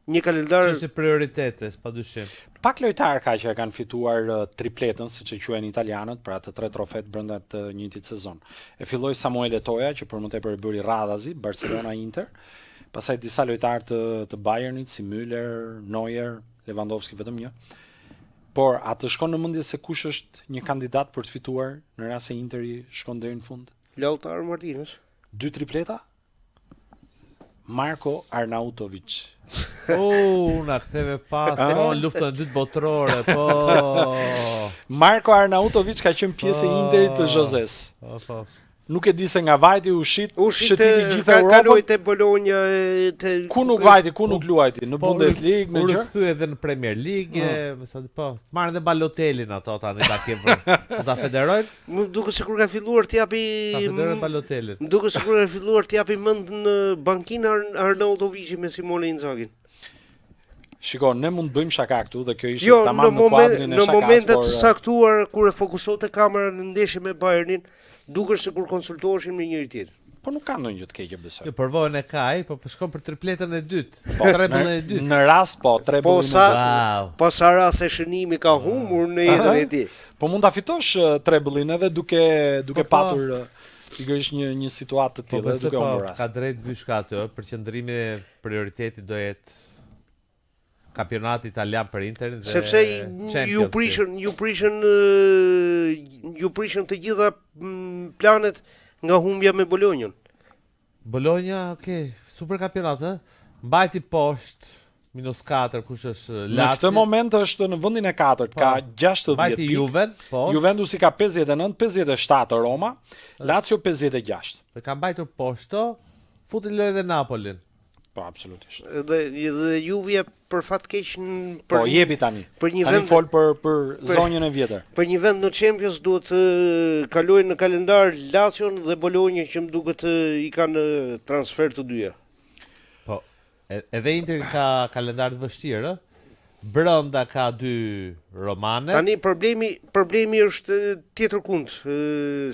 një kalendar është prioritetes, padyshim. Pak lojtarë ka që kanë fituar tripletën, siç e quajnë italianët, pra të 3 trofet brenda të njëjtit sezon. E filloi Samuel Eto'o që për më tepër e bëri radhazi, Barcelona Inter. Pastaj disa lojtarë të Bayernit si Müller, Neuer, Lewandowski vetëm një. Por a të shkon në mendje se kush është një kandidat për të fituar në rast se Interi shkon deri në fund? Lautaro Martinez. 2 tripleta? Marko Arnautovic. Na ktheve pas luftën e dytë botërore, po. Marko Arnautovic ka qenë pjesë e Interit të Joses. Po. Nuk e di se nga vajti u shiti gjithë Europën. Kaloi te Bologna Ku nuk vajti, ku nuk luajti në Bundesliga, në gjë. Kthye edhe në Premier League, më sa po. Marrin dhe Balotelin ato tani ta kemë. Do ta federojnë? Më duket sikur ka filluar të japi Balotelin. Më duket sikur ka filluar të japi mend në bankinë Arnautovic me Simone Inzaghin. Shiko, ne mund bëjmë shaka këtu dhe kjo ishte tamam në kuadrin e shakas. Në momentet të saktuar kur e fokusote kamera në ndeshje me Bayernin, dukesh sikur konsultoheshin me njëri tjetër. Po nuk ka ndonjë gjë të keqe besoj. Jo, përvojën e kaj, po shkon për tripletën e dytë. Po treblën e dytë. Në rast treblën e dytë. Po sa rast se shënimi ka humbur në jetën e tij. Po mund ta fitosh treblin edhe duke patur pikërisht një situatë të tillë, duke humbur rast. Ka drejt Vyshka atë, përqendrimi prioriteti do jetë kampionati italian për Interin dhe sepse ju prishën të gjitha planet nga humbja me Bologna. Bologna, super kampionat, mbajti poshtë -4, kush është Lazio. Në këtë moment është në vendin e 4, ka 60 mbajti Juven, po. Juventusi ka 59, 57 Roma, Lazio 56. Ka mbajtur poshtë, futi lojë dhe Napolin. Po, absolutisht. Dhe Juve për fat keq po jepi tani. Tani fol për zonjën e vjetër. Për një vend në Champions duhet të kalojnë në kalendar Lazion dhe Bologna që më duket i kanë transfer të dyja. Po, edhe Interi ka kalendar të vështirë, brenda ka 2 romane. Tani problemi është tjetër kund,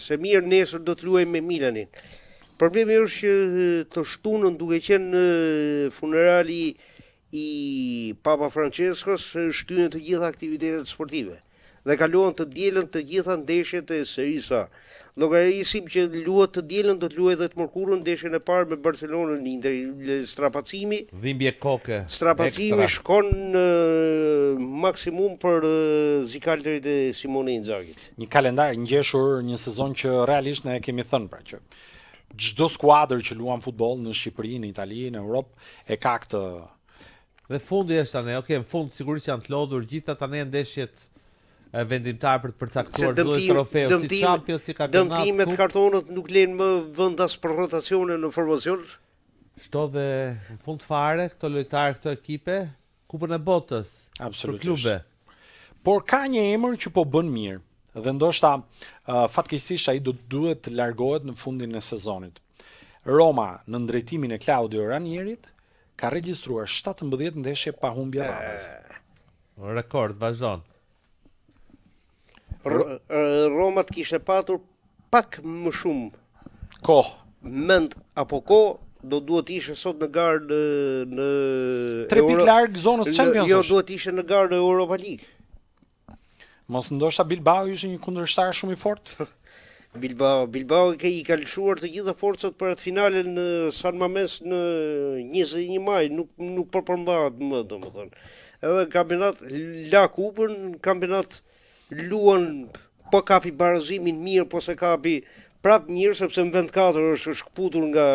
se mirë nesër do të luajmë me Milanin. Problemi është që të shtunën duke qenë funerali i Papa Franceskos shtyhen të gjitha aktivitetet sportive dhe kaluan të dielën të gjitha ndeshjet e Serie A. Llogarisim që luhet të dielën do të luajë edhe të mërkurën ndeshjen e parë me Barcelonën Inter, strapacimi. Dhimbje koke. Strapacimi shkon në maksimum për zikalterit e Simone Inzaghit. Një kalendar ngjeshur, një sezon që realisht ne kemi thënë pra që çdo skuadër që luan futboll në Shqipëri, në Itali, në Europë e ka këtë. Dhe fundi është tani, në fund sigurisht janë të lodhur gjithë tani ndeshjet vendimtar për të përcaktuar çdo trofeu si Champions, si kampionat. Dëmtimet kartonët nuk lejnë më vendas për rotacione në formacion. Shto dhe në fund fare këto lojtarë, këto ekipe, Kupën e Botës për klube. Por ka një emër që po bën mirë. Dhe ndoshta fatkeqësisht ai do duhet të largohet në fundin e sezonit. Roma në drejtimin e Claudio Ranierit ka regjistruar 17 ndeshje pa humbje radhazi. Rekord vazhdon. Roma të kishte patur pak më shumë kohë, mend apo kohë do duhet ishe sot në garë në 3 pikë larg zonës Champions. Jo, duhet ishe në garë në Europa League. Mos ndoshta Bilbao ishte një kundërshtar shumë i fortë. Bilbao i ka lëshuar të gjitha forcat për atë finalen në San Mamés në 21 maj, nuk përpërmbahet më, domethënë. Edhe kampionat la kupën, kampionat luan po kapi barazimin mirë, po se kapi prap mirë, sepse në vend 4 është shkputur nga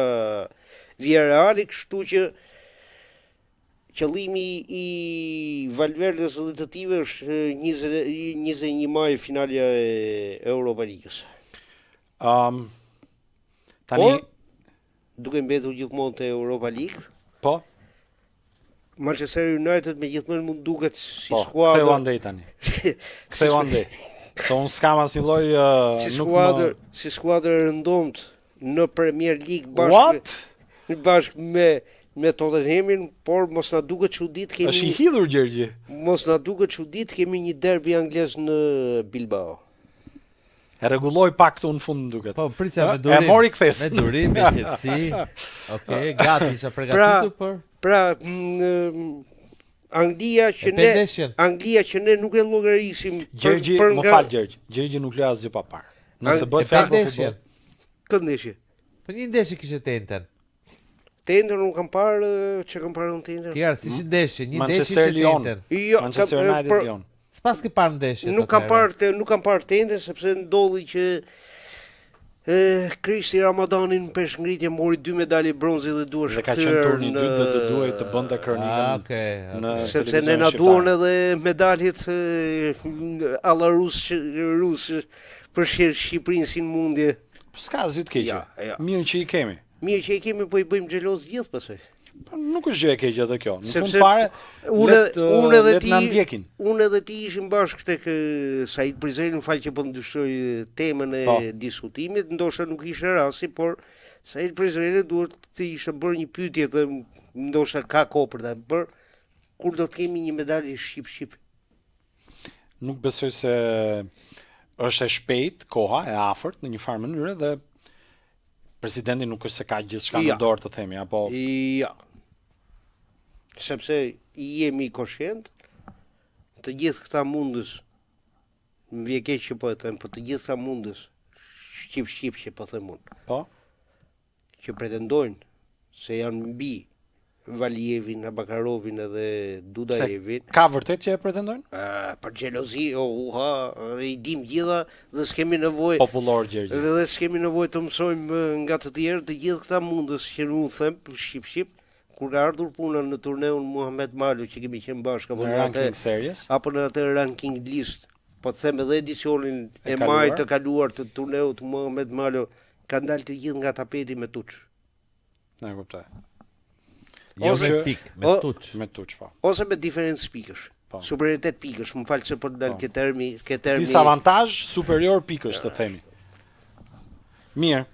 Villarreali, kështu që qëllimi i Valverdes dhe të tij është 21 maj finalja e Europa Ligës. Tani duke mbetur gjithmonë te Europa League, po. Manchester United me gjithmonë mund duket si Po, skuadër. Ktheu andej tani. Ktheu andej. Se unë s'kam asnjë lloj si skuadër e rëndomt në Premier League What? bashkë me Tottenhamin, por mos na duket çudit kemi. Është i hidhur Gjergji. Mos na duket çudit kemi një derbi anglez në Bilbao. E rregulloi pak këtu në fund duket. Po, prisja me durim. E mori kthes. Me durim, me qetësi. Okej, gati isha përgatitur për. Pra, Anglia që ne nuk e llogarisim Gjergji, më fal Gjergj. Gjergji nuk le asgjë pa parë. Nëse bëhet fjalë për futboll. Këndeshje. Po një ndeshje kishte Tenten. Tenten nuk kam parë, që kam parë në Tenten. Tjerë si ndeshje, një ndeshje Manchester ishte Lyon. Tenten. Jo, Manchester United Lyon. S'pas ke parë ndeshje. Nuk kam parë Tenten sepse ndodhi që Kristi Ramadanin peshngritje mori 2 medalje bronzi dhe duhesh kthyer. Ka qenë turni 2 dhe të duhej të bënte kronikën. Okej. Sepse ne na duan edhe medaljet alla rus për Shqipërinë si në mundje. S'ka asgjë të keqe. Ja. Mirë që i kemi. Mirë që i kemi, po i bëjmë xheloz gjithë pastaj. Nuk është gjë e keqe edhe kjo. Në fund Sepse fare unë edhe na ndjekin. Unë edhe ti ishim bashkë tek Said Prizreni, më fal që po ndryshoj temën e diskutimit, ndoshta nuk ishte rasti, por Said Prizreni duhet të ishte bërë një pyetje dhe ndoshta ka kohë për ta bërë, kur do të kemi një medalje shqip. Nuk besoj se është e shpejt koha e afërt në një farë mënyrë dhe presidenti nuk është se ka gjithçka në dorë të themi apo ja. Sepse jemi koshient të gjithë këta mundës, më vjen keq që po e them, po të gjithë këta mundës shqip që po them unë. Po. Që pretendojnë se janë mbi Valjevin, Abakarovin edhe Dudajevin. Ka vërtet që e pretendojnë? Për xhelozi, i dim gjitha dhe s'kemi nevojë popullor Gjergji. Dhe s'kemi nevojë të mësojmë nga të tjerë, të gjithë këta mundës që unë them shqip, kur ka ardhur puna në turneun Muhamet Malu që kemi qenë bashkë apo në atë ranking list, po të them edhe edicionin e majit të kaluar të turneut Muhamet Malu, ka dalë të gjithë nga tapeti me tuç. Na e kuptoj. Ose me tuç, po. Ose me diferencë pikësh. Superioritet pikësh, më fal se po dal ke termi. Disavantazh superior pikësh të themi. Mirë.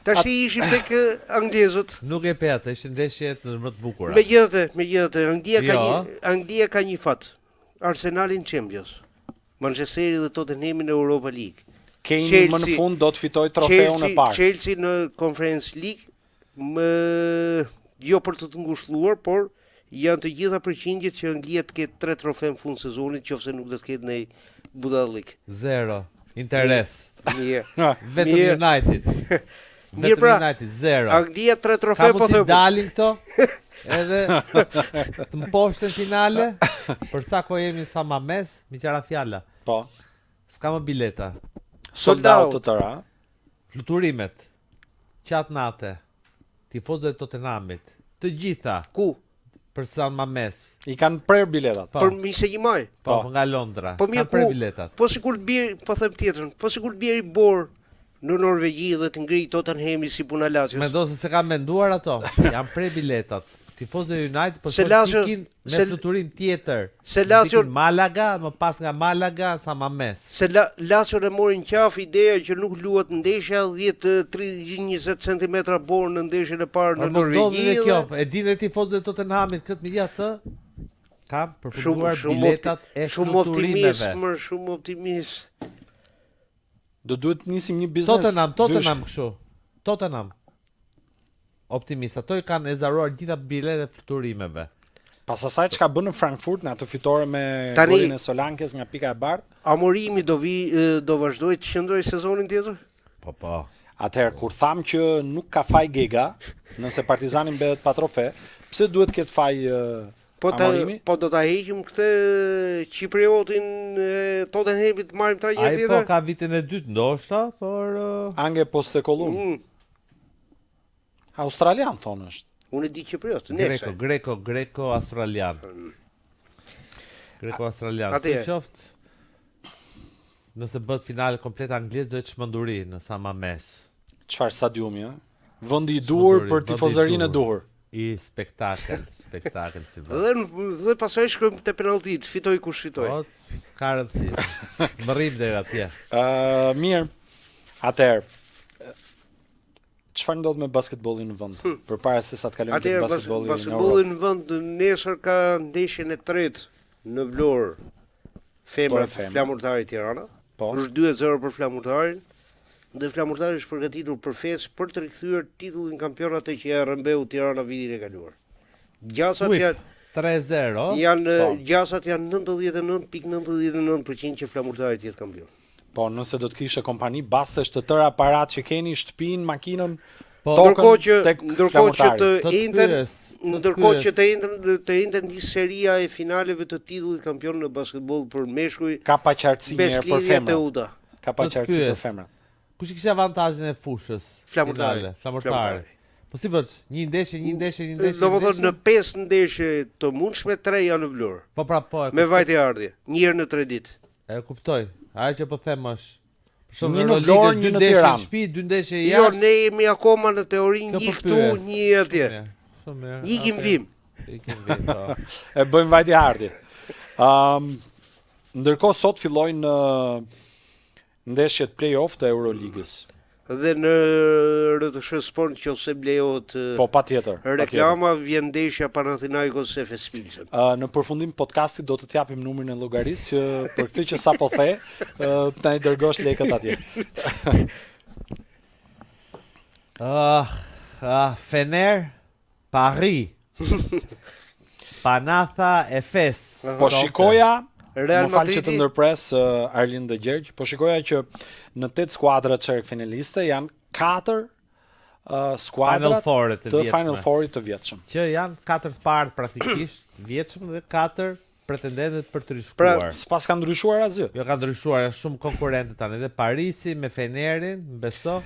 Tash ishim tek anglezët. Nuk e pe atë, ishin ndeshjet më të bukura. Megjithatë, Anglia ka një fat. Arsenalin Champions. Manchesteri dhe Tottenhamin në Europa League. Kane më në fund do të fitoj trofeun e parë. Chelsea në Conference League jo për të ngushëlluar, por janë të gjitha përqindjet që Anglia të ketë 3 trofe në fund sezonit, qofse nuk do të ketë në Budallik. 0. Interes. Mirë. Vetëm United. Mirë pra, United 0. Anglia 3 trofe po them. Ka dalin këto? Edhe të mposhten finale, për sa ko jemi sa ma mes, mi qara fjalla. Po. S'ka më bileta. Sold out të tëra. Fluturimet, qatë nate, tifozët e Tottenhamit, të gjitha. Ku? Për San Mamés. I kanë prerë biletat. Për 21 maj. Po, nga Londra. Po mirë ku? Po sikur të bjerë, po them tjetrën, po sikur të bjerë i borë në Norvegji dhe të ngri Tottenhami si puna Lazios. Mendo se se kanë menduar ato. Janë prerë biletat. Tifozët e United po ikin me fluturim tjetër. Se Lazio Malaga, më pas nga Malaga San Mamés. Se Lazio e morin qaf ideja që nuk luhet ndeshja 10-20 cm borë në ndeshjen e parë në Norvegji. E dinë tifozët e Tottenhamit këtë me atë? Kam përfunduar biletat e fluturimeve. Shumë optimist. Do duhet nisim një biznes. Tottenham kështu. Tottenham. optimist. Ato i kanë ezaruar gjitha biletet e fluturimeve. Pas asaj çka bën në Frankfurt në atë fitore me Tani- golin e Solankes nga pika e bardhë, Amorimi do vazhdoj të qëndroj sezonin tjetër? Po. atëherë kur tham që nuk ka faj Gega, nëse Partizani mbetet pa trofe, pse duhet ketë faj Amorimi? Po do ta heqim këtë Kipriotin Tottenhamit marrim trajner Ai po tjetër? ka vitin e dytë ndoshta, por Ange Postecoglou. Australian thonë është. Unë e di Kipriot, nesër. Greko australian. Greko australian. Si Atëherë. qoftë, nëse bëhet finale komplet anglez do të çmenduri në Sama Mes. Çfarë stadiumi, ë? Vendi i duhur Smunduri, për vendi i tifozërinë e duhur. duhur. I spektakel si vend. Dhe pastaj shkojmë te penalltit, fitoi kush fitoi. Po, s'ka rëndësi. Më rrim deri atje. Mirë. Atëherë, çfarë ndodh me basketbollin në vend? Përpara se sa të kalojmë te Atëherë basketbolli në Europë. basketbolli në vend nesër ka ndeshjen e tretë në Vlorë. Femra Flamurtari Tirana. Po. Është 2-0 për Flamurtarin. Dhe Flamurtari është përgatitur për festë për të rikthyer titullin kampionate që ja rrëmbeu Tirana vitin e kaluar. Gjasat Sweep, janë 3-0. gjasat janë 99.99% që Flamurtari të jetë kampion. Po, nëse do të kishe kompani bastesh të tëra aparat që keni, shtëpinë, makinën, Po, Ndërkohë që tek ndërkohë që Flamurtari. të Të të Inter pyes, ndërkohë që të Inter një seria e finaleve të titullit kampion në basketboll për meshkuj, ka paqartësi një herë për Beslidhja femrat. Teuda. Ka paqartësi për pyes. femrat. Kush i kishte avantazhin e fushës? Flamurtari. Finale, Flamurtari. Po si bësh? Një ndeshje. Domethënë në 5 ndeshje të mundshme 3 janë në Vlorë. Po pra po. Me vajtë e ardhje, një herë në 3 ditë. E kuptoj. Ajo që po them është për Një shumë në Euroligë, Vlorë, 2 një në ndeshje në Tiranë. shtëpi, 2 ndeshje Jo, jashtë. ne jemi akoma në teori Kjo një po këtu, pyes. një atje. Shumë mirë. Ikim Okej. vim. Ikim vim. Po. E bëjmë vajtje ardhje. Ndërkohë sot fillojnë ndeshjet play-off të Euroligës. Dhe në RTS Sport nëse blejohet Po patjetër. reklama vjen ndeshja Panathinaikos Efes Pilsen. Në përfundim podcastit do të t'japim numrin e llogarisë që për këtë që sapo the, na i dërgosh lekët atje. Fener, Paris. Panatha, Efes. Po shikoja, Real më fal që të Madridi ndërpres Arlin dhe Gjergj, po shikoja që në 8 skuadra çerkfinaliste janë 4 Final skuadrat Four të të vjetshme. Final Fourit të vjetshëm. Që janë 4 të parë praktikisht vjetshëm dhe 4 pretendentët për të Pra, rishkuar. S'pas ka ndryshuar asgjë. Jo ka ndryshuar, janë shumë konkurrente tani dhe Parisi me Fenerin, beso.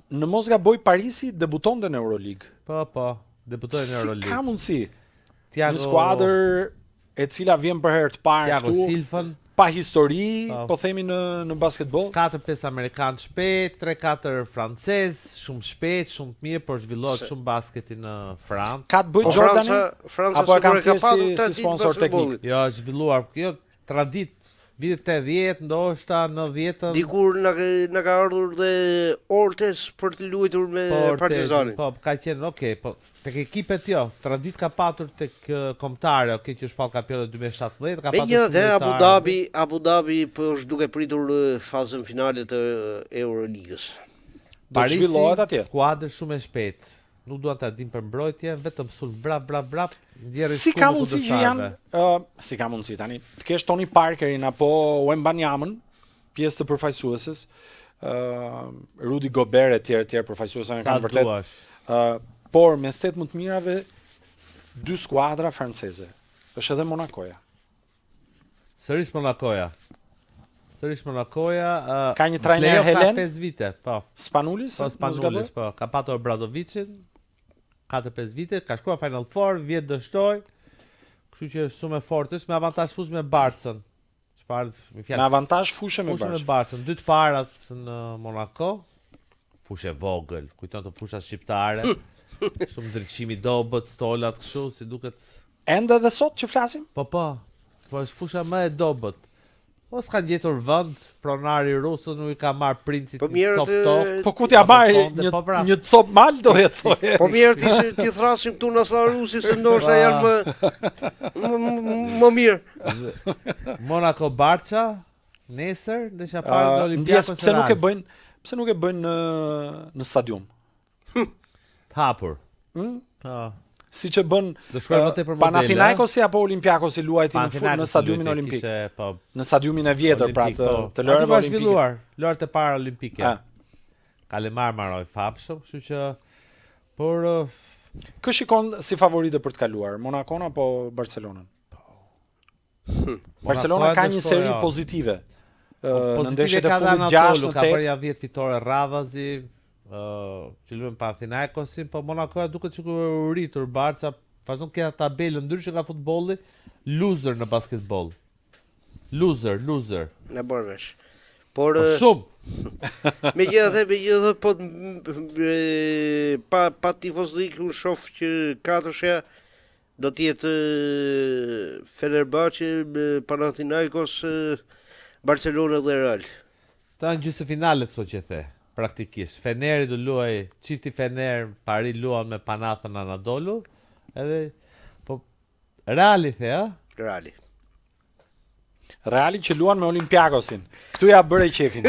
Në mos gaboj Parisi debutonte në Euroligë. Po, debutojnë në Si Euroligë. ka mundësi? Thiago- Një skuadër e cila vjen për herë të parë Thiago këtu, Silfën, pa histori, Po. po themi në basketboll. 4-5 amerikanë shpejt, 3-4 francez, shumë shpejt, shumë të mirë, por zhvillohet shumë basketi në Francë. Ka të bëjë Po Jordani? Franca Apo e kanë sigurisht ka thjesht patur si traditë sponsor basketbollit. Jo, është zhvilluar, jo, tradit, vitet 80, ndoshta 90-ën. Dikur na ka ardhur dhe Ortes për të luajtur me Partizanin. Po, ka qenë, okay, po tek ekipet jo, tradit ka patur tek kombëtare, okay, që është pa kampionë 2017, ka patur. Megjithatë Abu Dhabi po është duke pritur fazën finale të Euroligës. Do të zhvillohet atje. Skuadër shumë e shpejtë. Nuk duan ta dinë për mbrojtje, vetëm sul vrap, nxjerrin Si ka mundësi që janë, si ka mundësi tani, të kesh Tony Parkerin apo Wembanyamën, pjesë të përfaqësuesës, Rudy Gobert e tjerë përfaqësuesë kanë vërtet. Por mes 8 më të mirave 2 skuadra franceze. Është edhe Monacoja. Sërish Monacoja, Ka një trajner Helen? Ka 5 vite, po. Spanulis? Po Spanulis, po. Ka patur Obradovicin 4-5 vite, ka shkuar Final Four, vjet dështoj. Kështu që shumë e fortë është me avantazh fushë me Barcën. Çfarë më fjalë? Me avantazh fushë me Fushë me Barcën. Barcën, 2 të parat në Monaco. Fushë vogël, kujton të fusha shqiptare. Shumë ndriçimi dobët, stolat kështu, si duket. Ende edhe sot që flasim? Po, është fusha më e dobët. Po s'kan gjetur vend, pronari rusë nuk I ka marr princit Po mirë top. Po ku t'ja marrë një cop mal do jetë thoje. Po mirë ti thrasim këtu në sa rusi se ndoshta janë më mirë. Monaco Barça nesër, ndeshja parë në Olimpiakos. Pse nuk e bëjnë në stadium? Hapur. Mm? Po. Si që bën Do shkojnë më tepër modele. Panathinaikosi apo Olympiakosi luajti në fut në Panathinaikosi stadiumin luajti, olimpik. kishte, po, Në stadiumin e vjetër pra olimpik, po. të Aty lojrave ka olimpike. zhvilluar lojrat e para olimpike. Ah. Kalemar Maroj famshëm, kështu që por Kë shikon si favorite për të kaluar, Monakon apo Barcelonën? Barcelona ka një seri pozitive. Në ndeshjet e fundit 6 në ka 8. bërë ja 10 fitore radhazi, që luajnë Panathinaikosin, po Monaco duket që u rritur Barca, vazhdon këta tabelë ndryshe nga futbolli, loser në basketbol. Loser. Në bërë vesh. Por Shumë. megjithatë po pa tifozlik unë shoh që katërsha do të jetë Fenerbahçe, Panathinaikos, Barcelona dhe Real. Ta në gjysmë finalet thotë që the, praktikisht. Feneri do luaj çifti Fener, Paris luan me Panathën Anadolu, edhe po Reali the, a? Reali. Reali që luan me Olympiakosin. Këtu ja bëre qefin.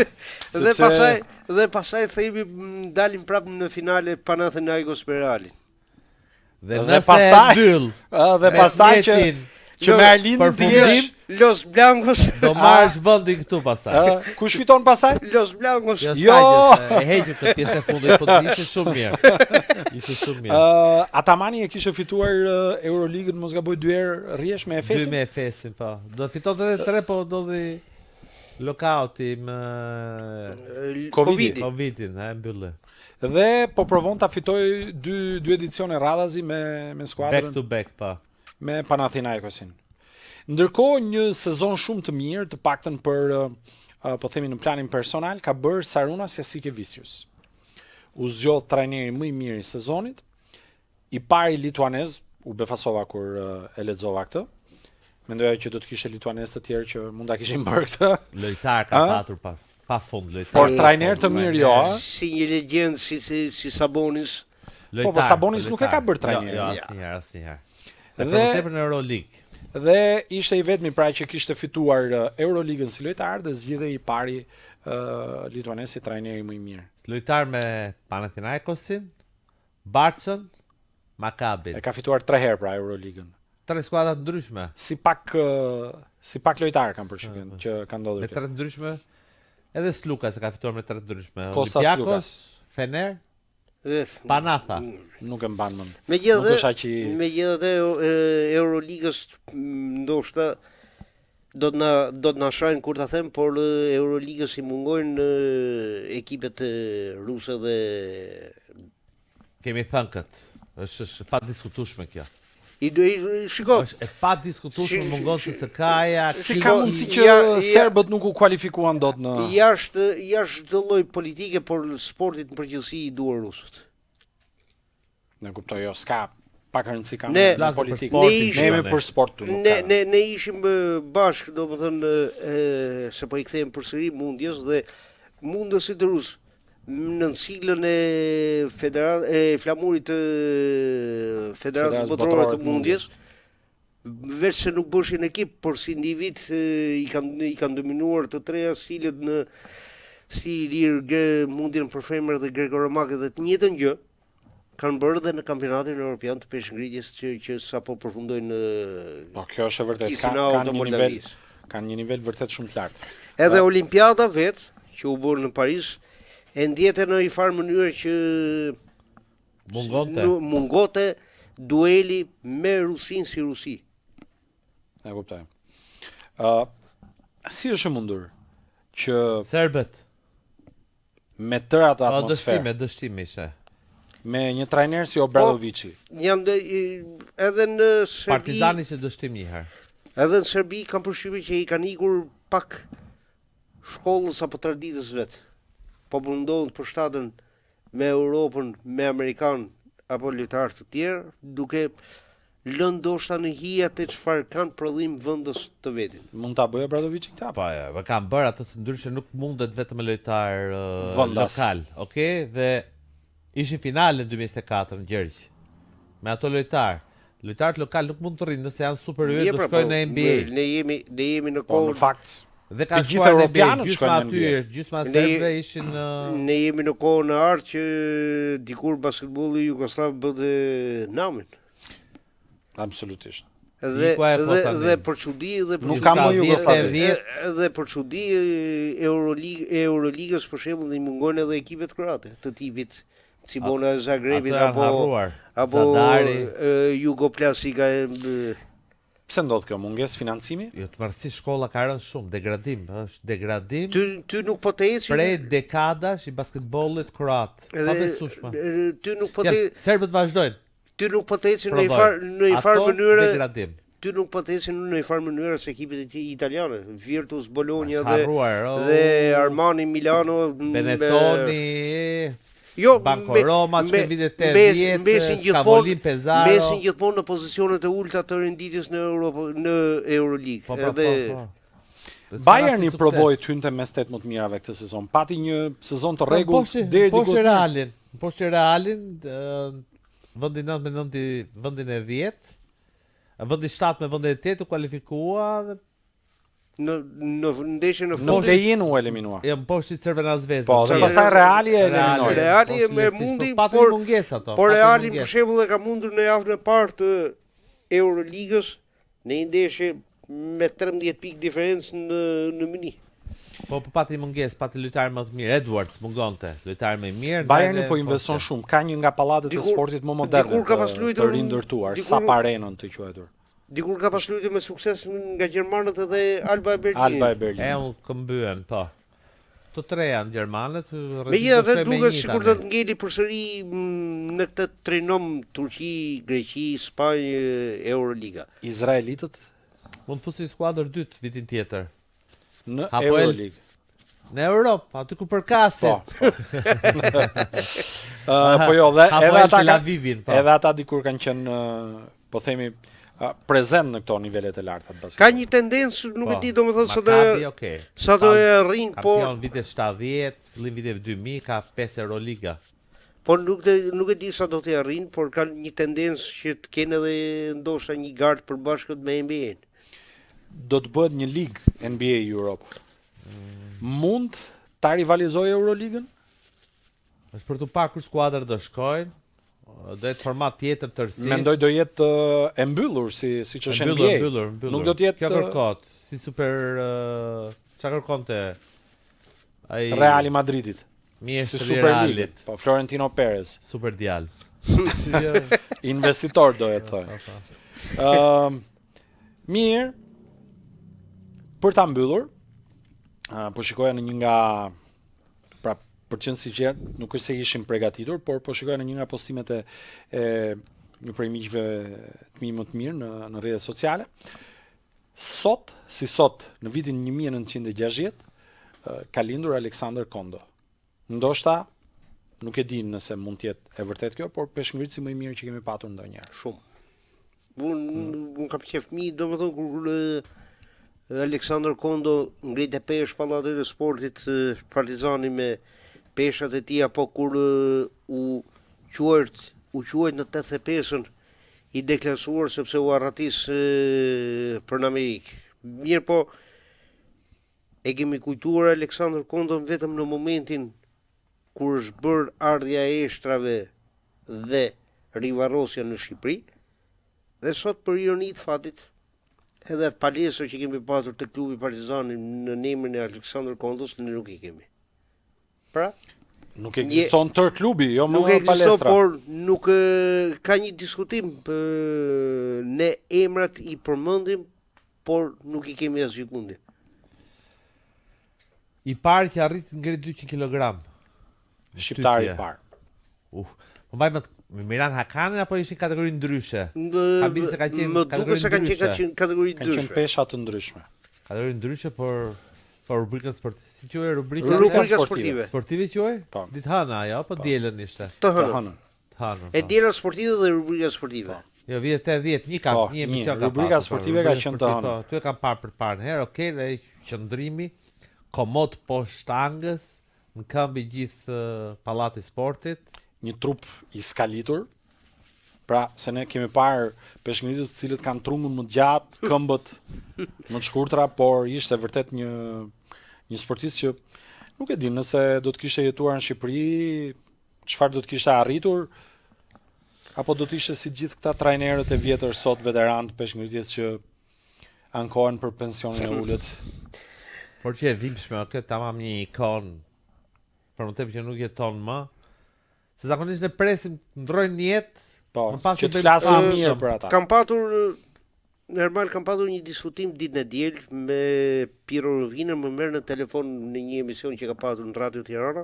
Dhe pasaj themi dalim prapë në finale Panathinaikos me Realin. Dhe Dhe nëse pastaj- e mbyll Dhe pastaj që me Arlindin për të fundim, jesh Los Blancos. do marrësh vendin këtu pastaj. kush fiton pastaj? Los Blancos. Jo! E heqim të pjesën e fundit, po ishte shumë mirë. Ishte shumë mirë. Atamani e kishte fituar Euroligën, mos gaboj 2 herë rrjesh me Dy Efesin. me Efesin, po. Do fitonte edhe 3, po ndodhi lokauti me Covidi. Covidin, e mbyllë. Dhe po provon ta fitoj dy edicione radhazi me skuadrën Back to back, po. me Panathinaikosin. Ndërkohë një sezon shumë të mirë, të paktën për po themi në planin personal, ka bërë Sarunas Jasikevicius. U zgjodh trajneri më i mirë i sezonit. I pari lituanez, u befasova kur e lexova këtë. Mendoja që do të kishte lituanez të tjerë që mund ta kishin bërë këtë. Lojtar ka A? patur pa fund lojtar. Por trajner të mirë jo, a? Si një legjend si Sabonis. Po, Sabonis nuk e ka bërë trajner. Jo, asnjëherë. Dhe- Dhe për tepër në Euroleague. Dhe ishte i vetmi pra që kishte fituar Euroligën si lojtar dhe zgjidhej i pari lituanez si trajneri më i mirë. Lojtar me Panathinaikosin, Barçën, Maccabi. E ka fituar 3 herë pra Euroligën. 3 skuadra të ndryshme, Si pak lojtar kanë përshtypjen që ka ndodhur me kjo. 3 të ndryshme. Edhe Sluka se ka fituar me 3 të ndryshme. Kosta Olympiakos, Fener, Panatha. Nuk e mban mend. Nuk është aq i- Megjithatë Euroligës ndoshta do të na shajnë kur ta them, por Euroligës i mungojnë ekipet ruse dhe Kemi thënë këtë. Është pa diskutueshme kjo. shiko. Është e pa diskutueshme mungon se SKA-ja. Si ka mundësi që serbët nuk u kualifikuan dot në Jashtë çdo lloj politike, por sportit në përgjithësi i duar rusët. Ne kuptoj, jo, s'ka pak rëndësi ka Ne- në politikë. sportin, Ne jemi për sport këtu. nuk ka. Ne ishim bashkë, domethënë se po i kthejmë përsëri mundjes dhe mundësit rusë në siglën e flamurit të Federatës Botërore të Mundjes, veç se nuk bëshin ekip, por si individ i kanë dominuar të treja silet në mundjen për femër dhe greko-romake dhe të njëjtën gjë kanë bërë dhe në kampionatin evropian të peshngritjes që sapo përfundojnë Po kjo është e vërtetë. Chisinau të Moldavisë. Kanë një nivel vërtet shumë të lartë. Edhe Olimpiada vetë që u bërë në Paris e ndjete në një farë mënyrë që mungote dueli me Rusin si Rusi. E kuptoj. Si është mundur që Serbët. me tërë atë Po atmosferë, dështimi ishe. me një trajner si Obradovici, Edhe në Serbi, Partizani ishte dështim një herë. edhe në Serbi kam përshtypjen që i kanë ikur pak shkollës apo traditës vetë. Po mundohen të përshtaten me Europën, me Amerikanë apo lojtarë të tjerë, duke lënë ndoshta në hijat e çfarë kanë prodhim vendos të vetin. mund ta bëjë Obradovici këtë? Po, ja, kanë bërë atë të ndryshe, nuk mundet vetëm me lojtar Vendas. lokal, okay? Dhe ishin finale në 2024 në Gjergj. Me ato lojtarët lokal nuk mund të rrinë nëse janë superior do shkojnë në NBA. Ne jemi në Po, kohë në fakt, Dhe ka Të gjithë shkuar në NBA, europianët gjysma shkojnë në aty, NBA. gjysma Ne- serbëve ishin Ne jemi në kohën e ardhë që dikur basketbolli jugoslav bëte namin. Absolutisht. Ikua e kota Dhe mirë. për çudi dhe për Nuk çudi- ka më Jugosllavi. Jugosllavi. Dhe për çudi Euroligës për shembull i mungojnë edhe ekipet kroate të tipit Cibona e Zagrebit Ato janë apo harruar. apo Zadari. Jugoplastika Pse ndodh kjo mungesë financimi? Jo, të marrësi shkolla ka rënë shumë, degradim, është degradim ty nuk po të eci prej dekadash i basketbollit kroat. Pa besueshme. ty nuk po të Serbët vazhdojnë. ty nuk po të eci në Prodhojnë. një farë Ato mënyrë degradim. ty nuk po të eci në një farë mënyrë se ekipet italiane, Virtus Bologna Është harruar, dhe Armani Milano Benetoni, Jo, Banco Roma, që në vitet 80, Scavolin, Pesaro. Mbesin gjithmonë në pozicionet e ulta të renditjes në në Euroleague. Po, po, Edhe po. Bayerni provoi të hynte mes 8 më të mirave këtë sezon. Pati një sezon të rregullt deri diku. Poshtë Realin. Poshtë Realin, vendi 9 me vendin e 10, vendi 7 me vendin e 8 u kualifikua dhe në ndeshjen në Në fundit play-in u eliminua. jam poshtë i Crvena Zvezda. Po, dhe pastaj Reali e eliminoi. Reali me mundi, por mungesë ato. por Reali për shembull e ka mundur në javën e parë të Euroligës në një ndeshje me 13 pikë diferencë në mini. Po pati mungesë, pati lojtar më të mirë, Edwards mungonte, lojtar më i mirë. Bayerni po investon shumë, ka një nga pallatet e sportit më moderne dikur ka pas të luajtur- rindërtuar, dikur- SAP Arenën të quajtur. Dikur ka pas luajtur me sukses nga gjermanët edhe Alba e Berlinit. Alba e Berlin. E u këmbyen, po. Të tre janë gjermanët, Megjithatë duket sikur do të ngeli përsëri në këtë trinom Turqi, Greqi, Spanjë, Euroliga. Izraelitët Mund të fusi skuadër dytë vitin tjetër. në Apo Euroleague. Në Europë, aty ku përkasin. Po. Po jo, dhe Apo edhe El ata Tel ka- Avivin, po. edhe ata dikur kanë qenë po themi prezent në këto nivelet e larta të Ka basketbollit. një tendencë, nuk e Po, di domethënë Maccabi, okay. sa do e rrin, po Kampion vitet 70, fillim vitet 2000 ka 5 Euroliga. po nuk e di sa do të arrin, por ka një tendencë që të kenë edhe ndoshta një gard përbashkët me NBA-n. Do të bëhet një ligë NBA Europe. Mund ta rivalizojë Euroligën? Është për të parë kur skuadrat do shkojnë, do jetë format tjetër tërësisht. Mendoj do jetë e mbyllur siç është NBA. Mbyllur. Nuk do të jetë kjo kërkot, si super çfarë kërkonte ai Reali Madridit, si mjeshtri i Superligë. Realit, Po Florentino Perez, super djal. investitor do e thoj. Mirë, për ta mbyllur, po shikoja në një nga, pra për qenë sinqert, nuk është se ishim përgatitur, por po shikoja në një nga postimet e një prej miqve të mi më të mirë në rrjetet sociale. Sot, në vitin 1960, ka lindur Alexander Kondo. Ndoshta, nuk e di nëse mund të jetë e vërtet kjo, por peshngritësi më i mirë që kemi patur ndonjëherë. Shumë. Unë kam qef fëmijë, domethënë kur Aleksandr Kondo ngrite pesh pallatit e sportit Partizani me peshat e tij, apo kur u quajt në 85-ën i deklasuar sepse u arratis për në Amerikë. Mirë po, e kemi kujtuar Aleksandr Kondon vetëm në momentin kur është bërë ardhja e eshtrave dhe rivarrosja në Shqipëri, dhe sot për ironi të fatit, edhe atë palesër që kemi pasur të klubi Partizani në emrin e Aleksandr Kondos, ne nuk i kemi. Pra, Nuk ekziston tër klubi, jo më nuk ekziston, palestra. por nuk ka një diskutim, ne emrat i përmendim, por nuk i kemi asgjë kundi. I parë që arrit ngri 200 kg. Shqiptari i parë. Po mbaj me Miran Hakanin apo ishin kategori ndryshe? Më duket se kanë qenë kategori Kanë qenë ndryshe. pesha të ndryshme. Kategori ndryshe por rubrikën sportive. Si quhej rubrika? Rubrika sportive. Sportive quhej? Po. Ditë hëna ajo apo dielën ishte? Të Të hënën. hënën. Hënën. E diela sportive dhe rubrika sportive. Jo, vjet 80, një emision ka. Rubrika sportive ka qenë të hënën. Tu e kam parë për parë herë, okay, dhe qëndrimi komod poshtë shtangës, në këmbë gjithë pallati i sportit. Një trup i skalitur, Pra, se ne kemi parë peshqëngritës të cilët kanë trungun më të gjatë, këmbët më të shkurtra, por ishte vërtet një sportist që nuk e di nëse do të kishte jetuar në Shqipëri, çfarë do të kishte arritur, apo do të ishte si gjithë këta trajnerët e vjetër sot veteranë të peshqëngritjes që ankohen për pensionin e ulët. Por që e dhimbshme, këtë tamam një ikon, për më tepër që nuk jeton më, se zakonisht ne presim ndrojnë jetë, Po, më pas që e të bëjmë flasim pashëm. mirë për ata. Kam patur një diskutim ditën e diel me Piro Rovinën, më merr në telefon në një emision që ka patur në Radio Tirana,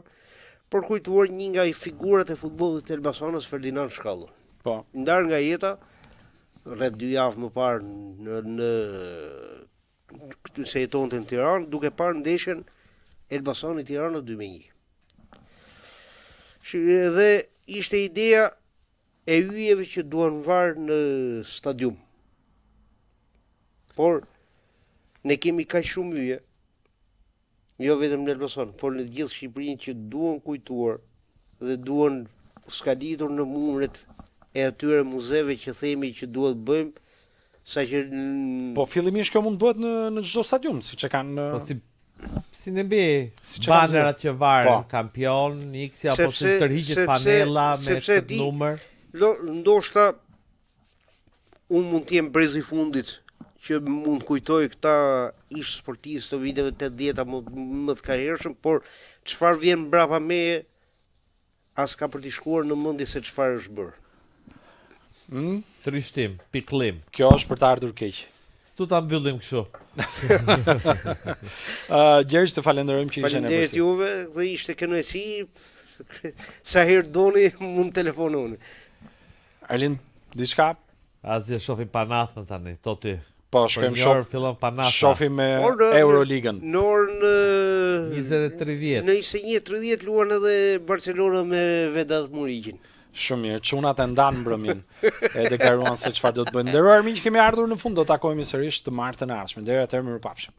për kujtuar një nga i figurat e futbollit të Elbasanës, Ferdinand Shkallën. Po. Ndar nga jeta, rreth 2 javë më parë se jetonte në Tiranë, duke parë ndeshjen Elbasani Tirana 2-1. Dhe ishte ideja e yjeve që duan varë në stadium. Por ne kemi kaq shumë yje, jo vetëm në Elbasan, por në gjithë Shqipërinë që duan kujtuar dhe duan skalitur në muret e atyre muzeve që themi që duhet bëjmë, saqë Po fillimisht kjo mund bëhet në çdo stadium, siç e kanë Po si në NBA, Si që kanë banerat që varen, Po. kampion, X apo si Sepse- tërhiqet sepse- panela me sepse këtë numër. ndoshta unë mund t'jem brezi fundit që mund kujtoj këta ish sportistë të viteve 80 më të kahershëm, por çfarë vjen mbrapa meje as ka për t'i shkuar në mendje se çfarë është bërë. Trishtim, piklim. Kjo është për të ardhur keq. S'tu ta mbyllim kështu. Gjergj, të falenderojmë që ishe në Faleminderit përsi. juve dhe ishte kënaqësi. Sa herë doni mund telefononi. Arlind, diçka? Azje shohim panathën tani, to ty. Po, Për shkojmë një orë fillon panatha. shohim me Por në- Euroligën. Në orën 20:30. në 21:30 luan edhe Barcelona me Vedat Muriqin. Shumë mirë, çunat e ndanë mbrëmjen. E deklaruan se çfarë do të bëjnë. Nderuar miq, kemi ardhur në fund, do të takohemi sërish të martën e ardhshme. Deri atëherë, mirupafshim.